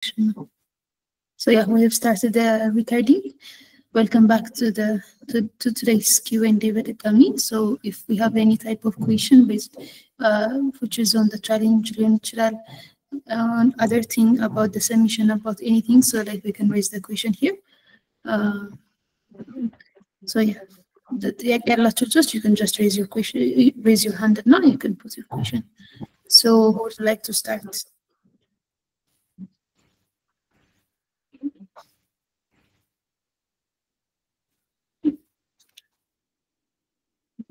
So yeah, we have started the recording. Welcome back to today's Q&A with Itami. So if we have any type of question based, which is on the challenge, on other thing about the submission, about anything, so like we can raise the question here. So yeah, you can just raise your question, raise your hand, and now you can put your question. So who would like to start?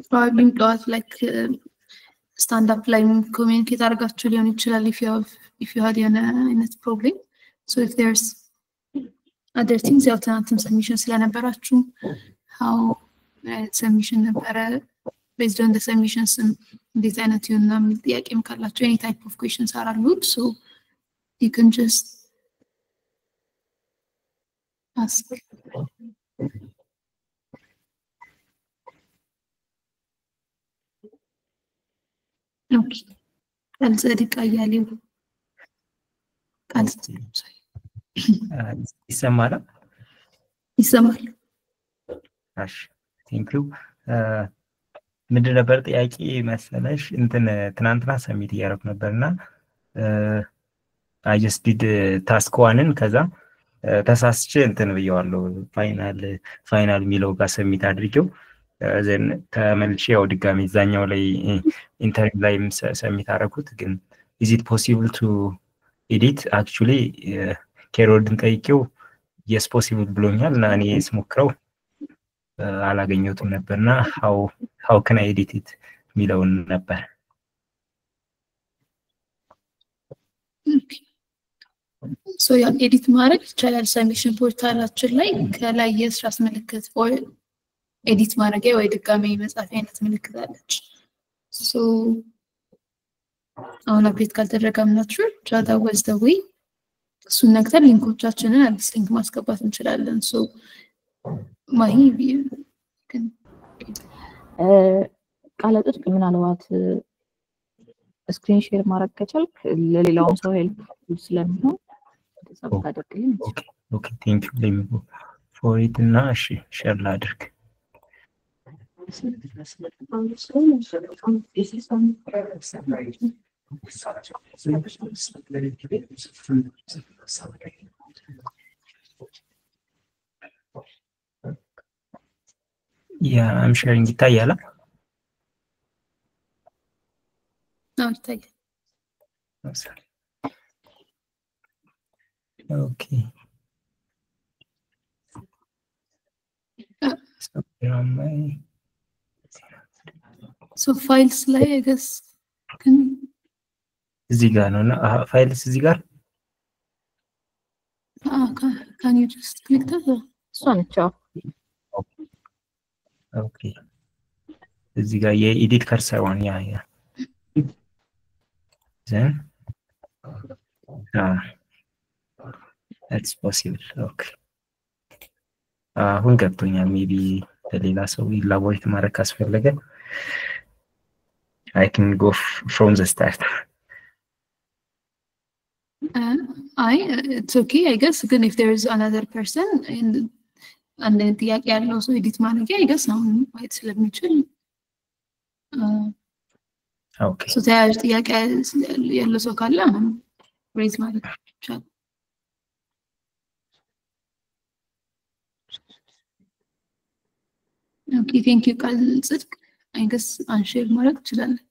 Probably got like stand-up line communicate actually on each other if you had a problem. So if there's other things alternative submission how submission based on the submissions and design any type of questions are allowed, so you can just ask. Okay. ይሰማል? እሺ ቴንክ ዩ። ምንድን ነበር ጥያቄ መሰለሽ? ትናንትና ሰሚት እያደረኩ ነበርና I just did task 1ን ከዛ ተሳስቼ ብየዋለሁ ፋይናል ሚለው ጋር ሰሚት አድርጌው ዘን ተመልሼ ያው ድጋሚ እዛኛው ላይ ኢንተርቪው ላይ ሰሚት አደረኩት። ግን is it possible to edit? actually ኬሮድን ጠይቄው yes possible ብሎኛል እና እኔ ስሞክረው አላገኘሁትም ነበርና how can I edit it ሚለውን ነበር። So yeah, edit ማድረግ ይቻላል። ሰሚሽን ፖርታላችን ላይ ከላይ የስራስ ምልክት or ኤዲት ማድረጊያ ወይ ድጋሚ መጻፊያ አይነት ምልክት አለች። so አሁን አፕዴት ካልተደረገምናችሁ ጃታ was the way እሱን ነክተን ሊንኮቻችንን አዲስ ሊንክ ማስገባት እንችላለን። so ማሂ ቃላቶች ምናልባት ስክሪን ሼር ማድረግ ከቻልክ ለሌላውም ሰው ሄልፕ ስለሚሆን ተሰብታ አድርግልኝ። ኦኬ ቴንክ ዩ let me go for it እና እሺ ሼር ላድርግ። Yeah, I'm sharing ይታያል? ነው ይታያል። Okay. So files ላይ I guess can እዚህ ጋር ነውና ፋይልስ እዚህ ጋር can you just click that? ሷንቻው ኦኬ እዚህ ጋር የኤዲት ከርሰር ዋን ያ then that's possible. okay አሁን ገብቶኛል። ሜቢ ለሌላ ሰው ኢላቦሬት ማድረግ ካስፈለገ I can go from the start. It's okay I guess. Again, if there is another person and then ጥያቄ ያለው ሰው ኤዲት ማድረግ I guess አሁን ማየት ስለሚችል okay so ተያያዥ ጥያቄ ያለው ሰው ካለ ሬዝ ማድረግ ይቻላል። okay thank you ቃል ጽድቅ I guess አንሼር ማድረግ ትችላለህ።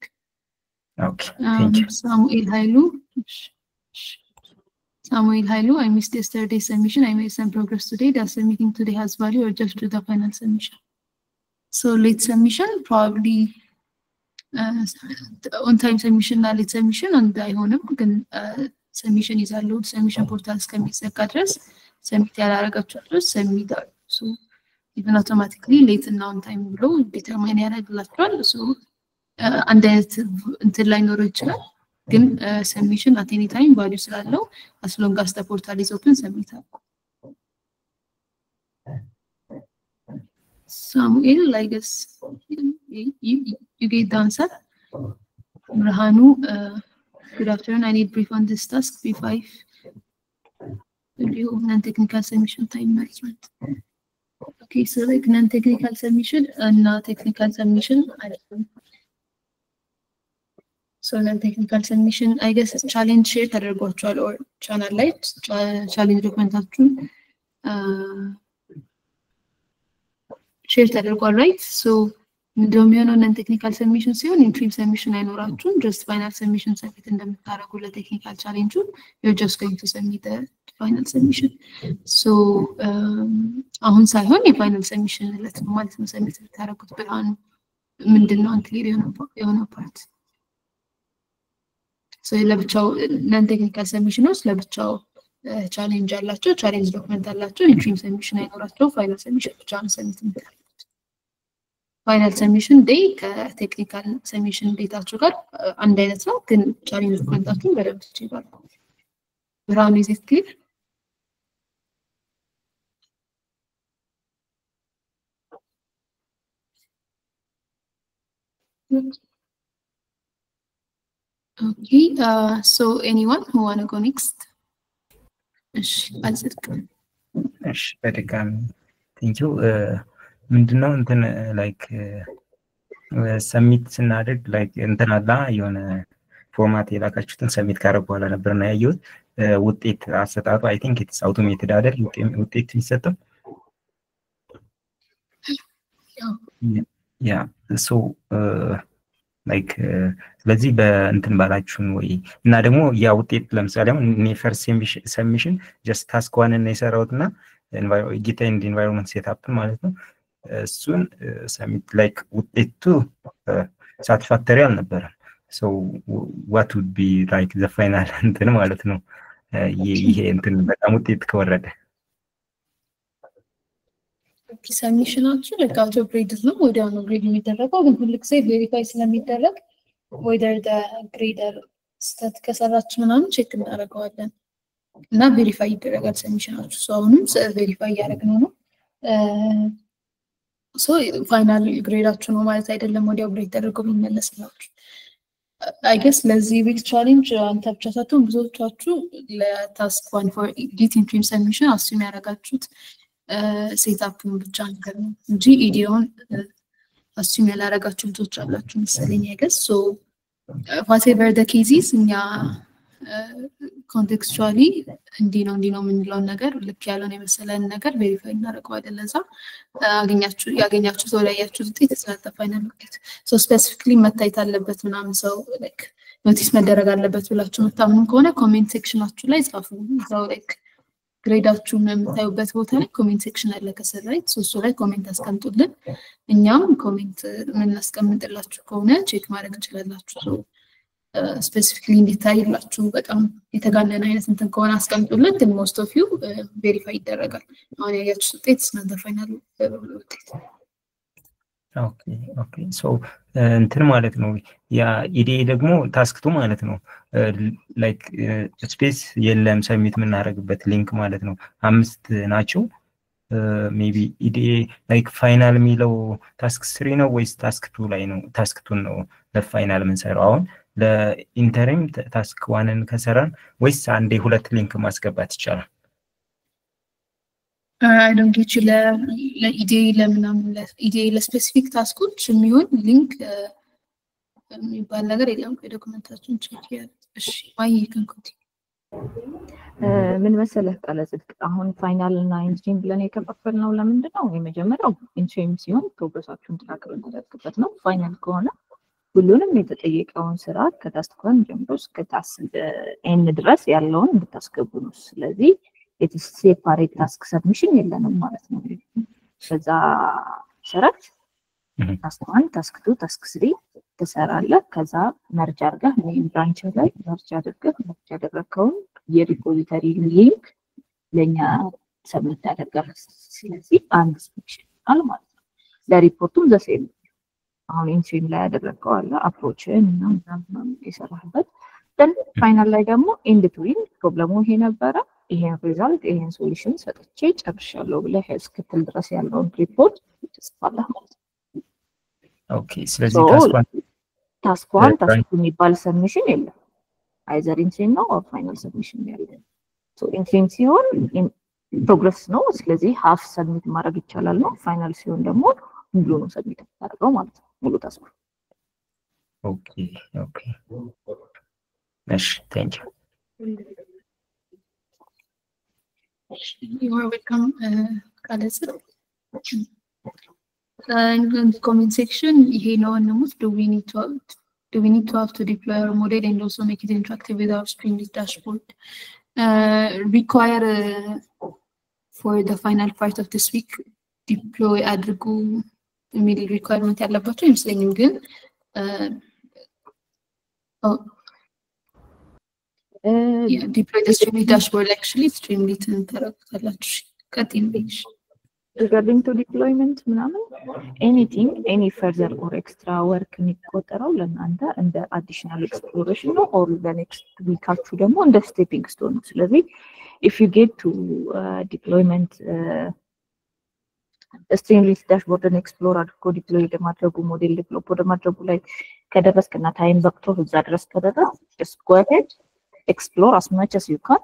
okay thank you. Samuel Hailu, I missed yesterday's submission. I made some progress today. Does submitting today has value or just do the final submission? So late submission probably on time submission or late submission and I can submission is allowed. Submission portals can be secondary. Submit ያላረጋችሁ submit so even automatically late and on time ብሎ determine ያደርግላችኋል። so አንድ አይነት እንትን ላይ ኖር ይችላል ግን submission at any time value ስላለው as long as the portal is open submit አድርጉ። Samuel, I guess you get the answer. Rahanu, good afternoon. I need brief on this task B5. review non-technical submission time management. Okay, so like non-technical submission and technical submission. So non-technical submission, I guess challenge share ተደርጓቸዋል or channel ላይ challenge ዶክመንታችሁን share ተደርጓል, right? So እንደውም የሆነው non-technical submission ሲሆን interim submission አይኖራችሁም, just final submission submit እንደምታደርጉ ለቴክኒካል ቻሌንጁ you're just going to submit the final submission. So አሁን ሳይሆን የፋይናል submission ለት ነው ማለት ነው submit የምታደርጉት። ብርሃኑ ምንድነው unclear የሆነው part? So ለብቻው non-technical submission ውስጥ ለብቻው ቻሌንጅ አላቸው፣ ቻሌንጅ ዶክመንት አላቸው፣ interim submission አይኖራቸው፣ ፋይናል submission ብቻ ነው submit የምታደርጉት። ፋይናል ሰሚሽን ዴይ ከቴክኒካል ሰሚሽን ዴታችሁ ጋር አንድ አይነት ነው፣ ግን ቻሌንጅ ዶክመንታችሁን በደንብ ትችላሉ። ብርሃኑ is it clear? Okay, so anyone who want to go next? እሺ አጽድቅ። እሺ በድጋሚ thank you. ምንድነው እንትን ላይክ ሰሚት ስናደርግ ላይክ እንትን አላ የሆነ ፎርማት የላካችሁትን ሰሚት ካረግ በኋላ ነበርና ያየሁት ውጤት አሰጣጡ አይ ቲንክ ኢትስ አውቶሜትድ አይደል ውጤት የሚሰጠው ያ ሶ ላይክ ስለዚህ በእንትን ባላችሁን ወይ እና ደግሞ ያ ውጤት ለምሳሌ አሁን እኔ ፈርስት ሰሚሽን ጀስት ታስክ ዋን እና የሰራሁትና ጊታ ኤንድ ኢንቫይሮንመንት ሴትአፕ ማለት ነው እሱን ሰሚት ላይክ ውጤቱ ሳቲስፋክተሪ አልነበረም። ሶ what would be like the final እንትን ማለት ነው ይሄ እንትን በጣም ውጤት ከወረደ ሰሚሽናችሁ ለካውቶ ግሬድ ነው ወዲያው ነው ግሬድ የሚደረገው፣ ግን ሁሉ ጊዜ ቬሪፋይ ስለሚደረግ whether the grader ስህተት ከሰራች ምናምን ቼክ እናደርገዋለን እና ቬሪፋይ ይደረጋል ሰሚሽናችሁ። ሶ አሁንም ቬሪፋይ ያደረግነው ነው ሶ ፋይናል ግሬዳችሁ ነው ማለት አይደለም ወዲያው ግሬድ ተደርጎ የሚመለስላችሁ። I guess ለዚህ ዊክ ቻሌንጅ አንተ ብቻ ሳትሆን ብዙዎቻችሁ ለታስክ ዋን ፎር ዲት ኢንትሪም ሰሚሽን አስዩም ያደረጋችሁት ሴትአፕን ብቻ ነገር ነው እንጂ ኢዲዮን አስዩም ያላደረጋችሁ ልጆች አላችሁ መሰለኝ። I guess so whatever the cases እኛ ኮንቴክስቹዋሊ እንዲህ ነው የምንለው ነገር ልክ ያለውን የመሰለን ነገር ቬሪፋይ እናደርገዋለን። ለዛ ያገኛችሁ ሰው ላይ ያያችሁት ውጤት የተሳተ ፋይናል ውጤት ሶ ስፔሲፊክሊ መታየት አለበት ምናምን ሰው ላይክ ኖቲስ መደረግ አለበት ብላችሁ መታመኑ ከሆነ ኮሜንት ሴክሽናችሁ ላይ ጻፉ። ሰው ላይክ ግሬዳችሁን የምታዩበት ቦታ ላይ ኮሜንት ሴክሽን አለ ከስር ላይ እሱ ላይ ኮሜንት አስቀምጡልን። እኛም ኮሜንት ምን አስቀምጥላችሁ ከሆነ ቼክ ማድረግ እንችላላችሁ። ስፔሲፊክሊ እንዲታይላችሁ በጣም የተጋነነ አይነት እንትን ከሆነ አስቀምጡልን፣ ግን ሞስት ኦፍ ዩ ቬሪፋይ ይደረጋል። አሁን ያያችሁት ውጤት እናንተ ፋይናል ውጤት። ኦኬ ሶ እንትን ማለት ነው ያ ኢዲኤ ደግሞ ታስክቱ ማለት ነው ላይክ ስፔስ የለም ሰሚት የምናደርግበት ሊንክ ማለት ነው 5 ናቸው። ሜቢ ኢዲኤ ላይክ ፋይናል የሚለው ታስክ 3 ነው ወይስ ታስክ 2 ላይ ነው? ታስክ 2 ነው ለፋይናል የምንሰራው። አሁን ለኢንተሪም ታስክ 1ን ከሰራን ወይስ አንዴ 2 ሊንክ ማስገባት ይቻላል? I don't get you ለኢዲኤ ለምናምን ለኢዲኤ ለስፔሲፊክ ታስኮች የሚሆን ሊንክ የሚባል ነገር የለም። ዶክመንታችን ቼክ ያለ እሺ ማይ ከንኩት ምን መሰለህ ቃለ ጽድቅ አሁን ፋይናል እና ኢንትሪም ብለን የከፋፈልነው ለምንድን ነው? የመጀመሪያው ኢንትሪም ሲሆን ፕሮግረሳችሁን ትራክ የምታደርጉበት ነው። ፋይናል ከሆነ ሁሉንም የተጠየቀውን ስራ ከታስክ 1 ጀምሮ እስከ ታስክ ኤን ድረስ ያለውን እንድታስገቡ ነው። ስለዚህ it's separate task submission የለንም ማለት ነው። በዛ ሰራት ታስክ 1 ታስክ 2 ታስክ 3 ተሰራለህ። ከዛ መርጅ አድርገህ ሜን ብራንች ላይ መርጅ አድርገህ መርጅ ያደረከውን የሪፖዚተሪ ሊንክ ለኛ ሰብሚት ታደርጋለህ። ስለዚህ አንድ ሰብሚሽን አለ ማለት ነው። ለሪፖርቱም ዘሴም አሁን ኢንትሪም ላይ ያደረከው አለ አፕሮችን እና ምናምን የሰራህበት then ፋይናል ላይ ደግሞ ኤንድ ቱ ኤንድ ፕሮብለሙ ይሄ ነበረ ይሄን ሪዛልት ይሄን ሶሉሽን ሰጥቼ ጨርሻለሁ ብለህ እስክትል ድረስ ያለውን ሪፖርት ትጽፋለህ ማለት ነው። ኦኬ ስለዚህ ታስክ 1 ታስክ 2 የሚባል ሰብሚሽን የለም። አይዘር ኢንትሪም ነው ኦር ፋይናል ሰብሚሽን ያለው። ሶ ኢንትሪም ሲሆን ፕሮግረስ ነው ስለዚህ half ሰብሚት ማድረግ ይቻላል ነው ፋይናል ሲሆን ደግሞ ሙሉ ነው ሰብሚት አድርገው ማለት ነው ሙሉ ታስኩ ኦኬ እሺ thank you You are welcome Kalasa and in the comment section ይሄ ነው አንሙት do we need to have to deploy our model and also make it interactive with our Streamlit dashboard require for the final part of this week deploy አድርጉ የሚል requirement ያለባቸው ይመስለኛል ግን deploy the Streamlit dashboard actually Streamlit ተረክታላችሁ ከቲምቤሽ regarding to deployment ምናምን any further or extra work የሚቆጠረው ለእናንተ እንደ additional exploration ነው or the next week አችሁ ደግሞ እንደ stepping stone ነው ስለዚህ if you get to deployment Streamlit dashboard and explore አድርጎ deploy ለማድረጉ ሞዴል ዴቨሎፕ ለማድረጉ ላይ ከደረስክና ታይም በቅቶ እዛ ድረስ ከደረስ just go ahead explore as much as you can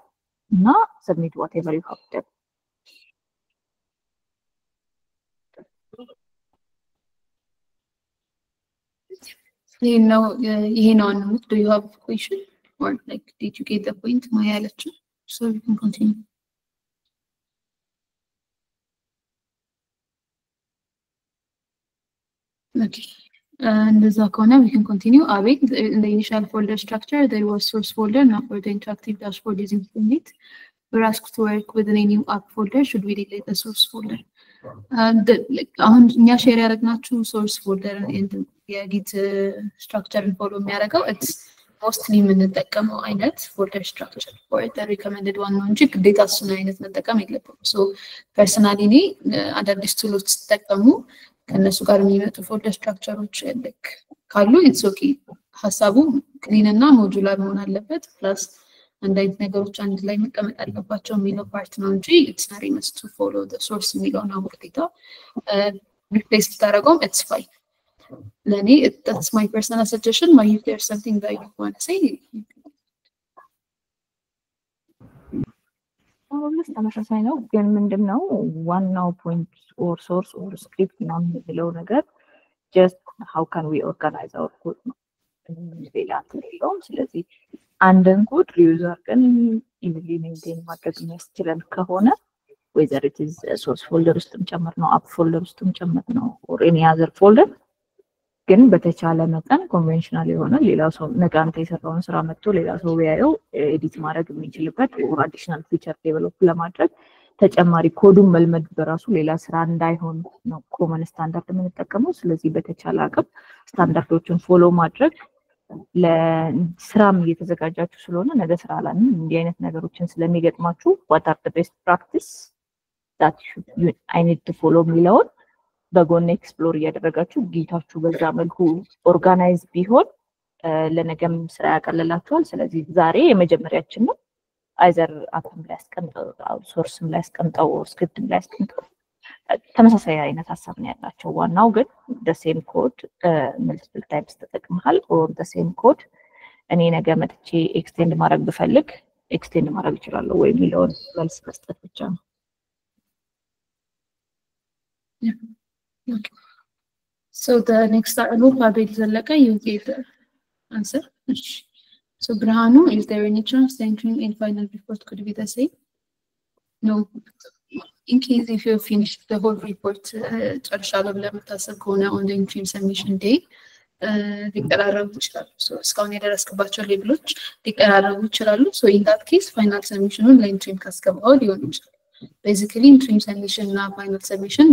እና submit whatever you have done ይሄ ነው አንሙት do you have a question or like did you get the point ማያለችሁ so we can continue okay እንደዛ ከሆነ we can continue Abid in the initial folder structure there was source folder now for the interactive dashboard using Streamlit we're asked to work within a new app folder should we delete the source folder አሁን እኛ ሼር ያደረግናችሁ source folder and የጊት structure follow የሚያደርገው it's mostly የምንጠቀመው አይነት folder structure for the recommended one ነው እንጂ ግዴታ እሱን አይነት መጠቀም የለብንም so personally እኔ አዳዲስ ቱሎች ተጠቀሙ ከነሱ ጋር የሚመጡ folder structureዎች ካሉ it's okay ሐሳቡ ክሊን እና ሞጁላር መሆን አለበት plus አንድ አይነት ነገሮች አንድ ላይ መቀመጥ አለባቸው የሚለው ፓርት ነው እንጂ it's not must to follow the source የሚለው ነው ግዴታ replace ታደርገውም it's fine ለኔ that's my personal suggestion but if there's something that you want to say almost ተመሳሳይ ነው ግን ምንድነው ዋናው ፖይንት or source or script ነው የሚለው ነገር just how can we organize our code ነው ሌላት ነው ስለዚህ አንድን ኮድ ሪዩዝ አድርገን ኢሚዲየትሊ ሜንቴን ማድረግ የሚያስችለን ከሆነ whether it is source folder ውስጥም ጨምር ነው app folder ውስጥም ጨምር ነው or any other folder ግን በተቻለ መጠን ኮንቬንሽናል የሆነ ሌላ ሰው ነጋንተ የሰራውን ስራ መጥቶ ሌላ ሰው ቢያየው ኤዲት ማድረግ የሚችልበት or additional feature develop ለማድረግ ተጨማሪ ኮዱን መልመድ በራሱ ሌላ ስራ እንዳይሆን ነው ኮመን ስታንዳርድ የምንጠቀመው ስለዚህ በተቻለ አቅም ስታንዳርዶችን ፎሎ ማድረግ ለስራም እየተዘጋጃችሁ ስለሆነ ነገ ስራ ላይ እንዲህ አይነት ነገሮችን ስለሚገጥማችሁ what are the best practice that I need to follow የሚለውን በጎን ኤክስፕሎር እያደረጋችሁ ጊታችሁ በዛ መልኩ ኦርጋናይዝ ቢሆን ለነገም ስራ ያቀልላችኋል ስለዚህ ዛሬ የመጀመሪያችን ነው either አፕም ላይ አስቀምጠው ሶርስም ላይ አስቀምጠው ስክሪፕትም ላይ አስቀምጠው ተመሳሳይ አይነት ሐሳብ ነው ያላቸው ዋናው ግን the same code multiple times ተጠቅመሃል or the same code እኔ ነገ መጥቼ ኤክስቴንድ ማድረግ ብፈልግ ኤክስቴንድ ማድረግ ይችላል ወይ የሚለውን መልስ መስጠት ብቻ ነው Okay. So the next group Abid Zalaka you gave the answer. So Brahanu, is there any chance the entering in final report could be the same? No. In case if you finish the whole report, on the interim submission day, so እስካሁን የደረስክባቸው ሌብሎች ሊቀራረቡ ይችላሉ so in that case final submission ላይ interim ካስገባው ሊሆን ይችላል basically interim submission እና final submission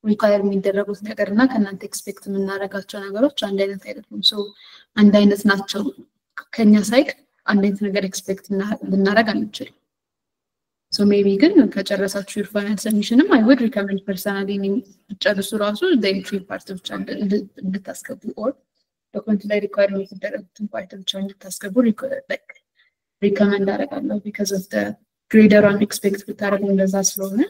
require የሚደረጉት ነገርና ከናንተ ኤክስፔክት የምናደርጋቸው ነገሮች አንድ አይነት አይደሉም so አንድ አይነት ናቸው ከኛ ሳይድ አንድ አይነት ነገር ኤክስፔክት ልናደርግ አንችልም so maybe ግን ከጨረሳችሁ your final submission I would recommend personally ጨርሱ ራሱ the entry part ብቻ እንድታስገቡ or document ላይ require የሚደረጉትን part ብቻ እንድታስገቡ recommend አደርጋለሁ because of the grader on expect ብታረጉ እንደዛ ስለሆነ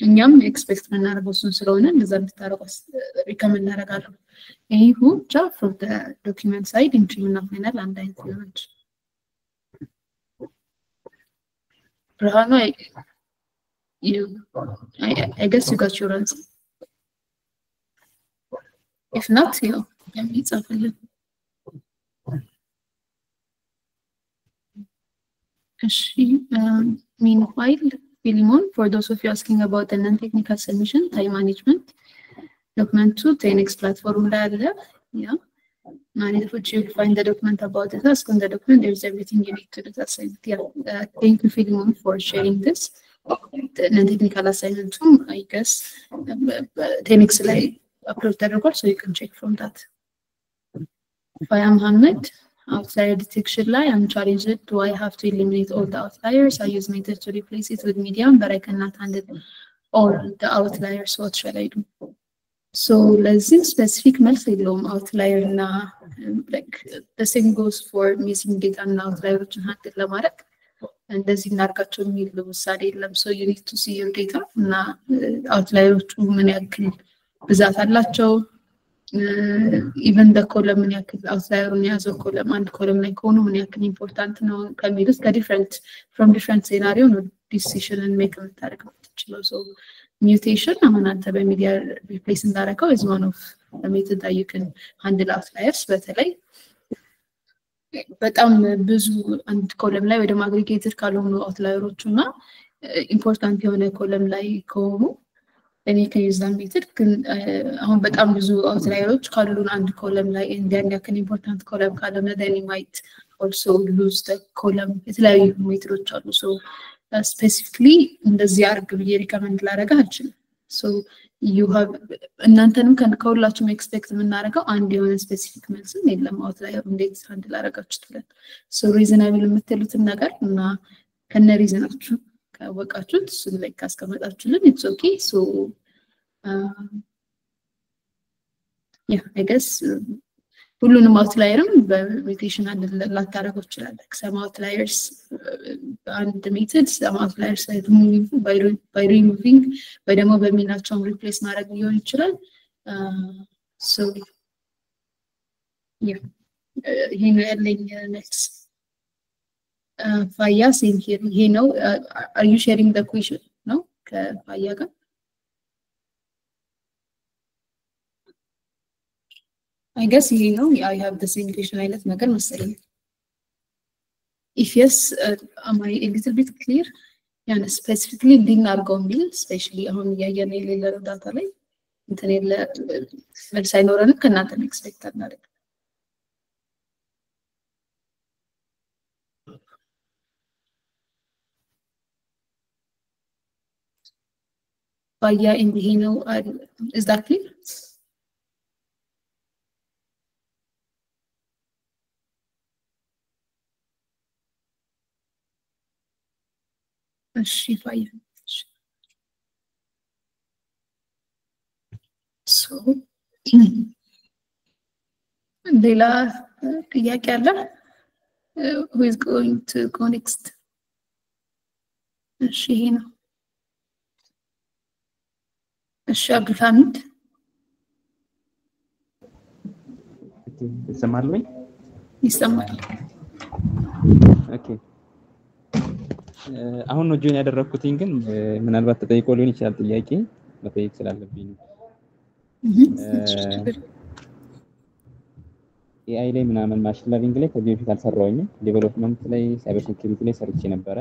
እኛም ኤክስፔክት እናደርገው ስለሆነ እንደዛ እንድታረጉ recommend አደርጋለሁ ይሄው just from the document side entry እና final አንድ አይነት ነው ብርሃኑ I guess you got your answer. If not, የሚጻፍልን እሺ meanwhile Philemon, for those of you asking about the non-technical submission, time management, document 2, 10x platform ላይ አለ and if you find the document about the task on the document, there's everything you need to do the assignment. Thank you Philemon for sharing this. The non-technical assignment too, I guess 10x ላይ upload ተደርጓል, so you can check from that. If I am Mohammed, outlier detection line, I'm challenged. Do I have to eliminate all the outliers? I use method to replace it with medium, but I cannot handle all the outliers. What shall I do? So let's see specific መልስ የለውም outlier እና like the same goes for missing data እና outliers handle ለማድረግ እንደዚህ እናርጋቸው የሚል ውሳኔ የለም. So you need to see your data እና outliers ምን ያክል ብዛት አላቸው, even the column ምን ያክል outlier የያዘው column አንድ column ላይ ከሆኑ ምን ያክል important ነው ከሚሉት from different scenario ነው decision make የምታደርገው ትችላል. So mutation አሁን አንተ በሚዲያ replace እንዳደረገው is one of the method that you can handle outliers. በተለይ በጣም ብዙ አንድ ኮለም ላይ ወደ አግሪጌትድ ካልሆኑ outliers እና ኢምፖርታንት የሆነ ኮለም ላይ ከሆኑ እኔ ከዩዝ that method ግን አሁን በጣም ብዙ outliers ካሉን አንድ ኮለም ላይ እንዲያን ያክል ኢምፖርታንት ኮለም ካለና then you might also lose the column. የተለያዩ ሜትዶች አሉ. So specifically እንደዚህ አርግ ብዬ ሪከመንድ ላደርግ አልችልም. So you have እናንተንም ከሁላችሁም ኤክስፔክት የምናደርገው አንድ የሆነ ስፔሲፊክ መልስም የለም outlier እንዴት ሃንድል አደረጋችሁት ብለን. So reasonable የምትሉትን ነገር እና ከነ ሪዝናችሁ ካወቃችሁት እሱን ላይ ካስቀመጣችሁልን it's okay. So I guess ሁሉንም outliers በሙቴሽን ላታረጋው ይችላል. some outliers and methods, some outliers by removing by ደግሞ በሚናቸው replace ማድረግ ሊሆን ይችላል. So ይሄ ነው ያለኝ next. Faya same here. ይሄ ነው are you sharing the question? No ከፋያ ጋር I guess you know I have the same question አይነት ነገር መሰለኝ. If yes, am I a little bit clear? ያነ specifically እንድናርገው የሚል especially አሁን ያየን የሌለ ዳታ ላይ እንትን የለ መልስ አይኖረንም ከናንተ ኤክስፔክት አናደርግ. Faya in the know is that clear? Faya. So ሌላ ጥያቄ አለ? Who is going to go next? ይሄ ነው. አብዱልሐሚድ ይሰማል? ይሰማል? ኦኬ አሁን ነው ጆይን ያደረኩትኝ ግን ምናልባት ተጠይቆ ሊሆን ይችላል ጥያቄ መጠየቅ ስላለብኝ ነው። AI ላይ ምናምን ማሽን ለርኒንግ ላይ ከዚህ በፊት አልሰራሁኝም። ዴቨሎፕመንት ላይ ሳይበር ሴኩሪቲ ላይ ሰርቼ ነበረ።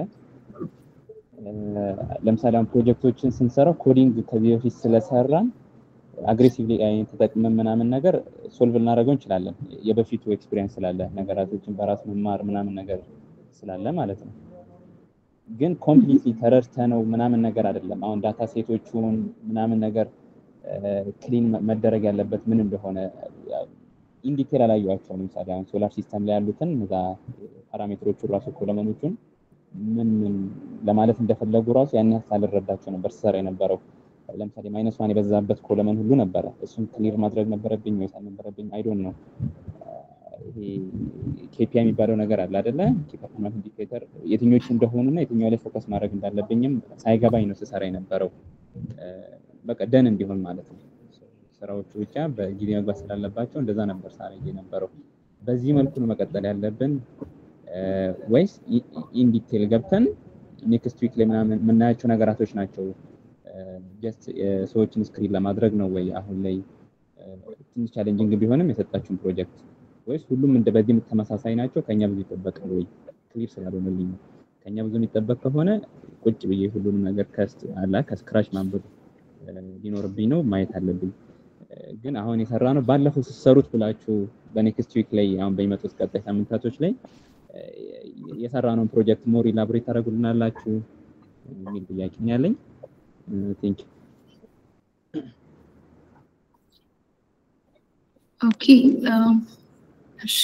ለምሳሌ አሁን ፕሮጀክቶችን ስንሰራ ኮዲንግ ከዚህ በፊት ስለሰራን አግሬሲቭሊ AI ተጠቅመን ምናምን ነገር ሶልቭ ልናደርገው እንችላለን። የበፊቱ ኤክስፒሪየንስ ስላለ ነገራቶችን በራስ መማር ምናምን ነገር ስላለ ማለት ነው። ግን ኮምፕሊትሊ ተረድተነው ምናምን ነገር አይደለም። አሁን ዳታ ሴቶቹን ምናምን ነገር ክሊን መደረግ ያለበት ምን እንደሆነ ኢንዲቴል አላየኋቸው። ለምሳሌ አሁን ሶላር ሲስተም ላይ ያሉትን እዛ ፓራሜትሮቹ ራሱ ኮለመኖቹን ምን ለማለት እንደፈለጉ ራሱ ያን ያህል አልረዳቸው ነበር ሰራ የነበረው። ለምሳሌ -1 የበዛበት ኮለመን ሁሉ ነበር። እሱን ክሊር ማድረግ ነበረብኝ ወይስ አልነበረብኝ አይ ዶንት ኖ። ይሄ KPI የሚባለው ነገር አለ አይደለ? ኪ ፐርፎርማንስ ኢንዲኬተር የትኞቹ እንደሆኑና የትኛው ላይ ፎከስ ማድረግ እንዳለብኝም ሳይገባኝ ነው ሰራ የነበረው። በቃ ደን እንዲሆን ማለት ነው። ስራዎቹ ብቻ በጊዜ መግባት ስላለባቸው እንደዛ ነበር ሳረግ የነበረው። በዚህ መልኩ ነው መቀጠል ያለብን ወይስ ኢን ዲቴል ገብተን ኔክስት ዊክ ላይ ምናምን የምናያቸው ነገራቶች ናቸው ጀስት ሰዎችን ስክሪን ለማድረግ ነው ወይ አሁን ላይ ትንሽ ቻሌንጂንግ ቢሆንም የሰጣችሁን ፕሮጀክት ወይስ ሁሉም እንደ በዚህ ተመሳሳይ ናቸው ከኛ ብዙ ይጠበቃል ወይ ክሊር ስላልሆነልኝ ከኛ ብዙ የሚጠበቅ ከሆነ ቁጭ ብዬ ሁሉንም ነገር ከስክራች ማንበብ ሊኖርብኝ ነው ማየት አለብኝ ግን አሁን የሰራነው ባለፈው ሲሰሩት ብላችሁ በኔክስት ዊክ ላይ አሁን በሚመጡት ቀጣይ ሳምንታቶች ላይ የሰራነውን ፕሮጀክት ሞር ኢላቦሬት ታደርጉልናላችሁ የሚል ጥያቄ ነው ያለኝ ቴንክ ዩ ኦኬ እሺ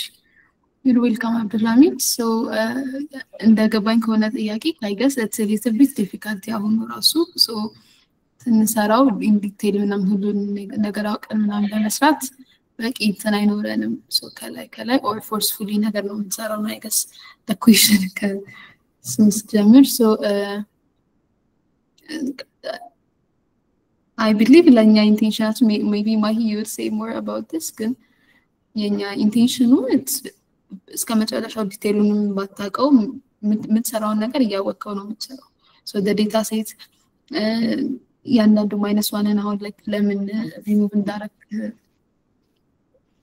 you're welcome Abdulhamid so እንደገባኝ ከሆነ ጥያቄ I guess it's a little bit difficult ያሁን ራሱ so ስንሰራው in detail ምናምን ሁሉን ነገር አውቀን ምናምን ለመስራት በቂ እንትን አይኖረንም so ከላይ or forcefully ነገር ነው የምንሰራው I guess the question ስንጀምር so I believe ለኛ intentions maybe Mahi you would say more about this ግን የኛ intention it's እስከ መጨረሻው ዲቴይሉን ባታውቀው የምትሰራውን ነገር እያወቀው ነው የምትሰራው so the data set ያንዳንዱ -1 አሁን like ለምን remove እንዳረክ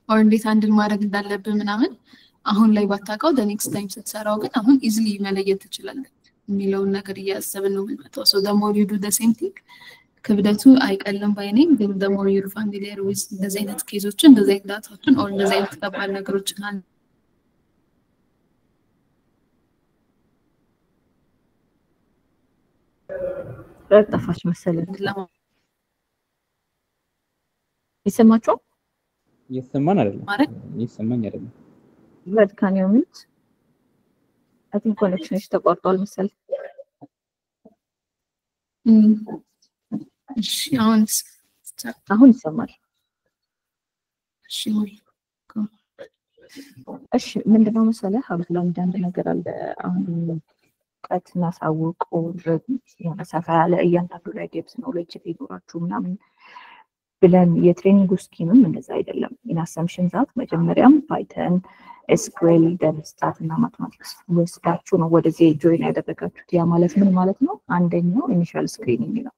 or እንዴት አንድል ማድረግ እንዳለብህ ምናምን አሁን ላይ ባታውቀው the next time ስትሰራው ግን አሁን easily መለየት ትችላለህ የሚለውን ነገር እያሰብን ነው የምንመጣው so the more you do the same thing ክብደቱ አይቀልም ባይኔ ግን the more you're familiar with እንደዚህ አይነት ኬዞችን እንደዚህ አይነት ዳታዎችን or እንደዚህ አይነት ከባድ ነገሮችን ጠፋች መሰለኝ ይሰማችሁ ይሰማን አይደለም ይሰማኝ አይደለም what can you mean I think connection ተቋርጧል መሰለኝ እሺ አሁን ይሰማል እሺ ምንድነው መሰለህ አብዱላሂ አንድ ነገር አለ አሁን ቀጥና ሳውቁ የሆነ ሰፋ ያለ እያንዳንዱ ላይ ዴፕስ ኖሌጅ ሊኖራችሁ ምናምን ብለን የትሬኒንግ ስኪምም እንደዛ አይደለም ኢን አሰምፕሽን ዛት መጀመሪያም ፓይተን ኤስኩኤል ደንስታት እና ማትማቲክስ ወስዳችሁ ነው ወደዚህ ጆይን ያደረጋችሁት ያ ማለት ምን ማለት ነው አንደኛው ኢኒሺያል ስክሪኒንግ ነው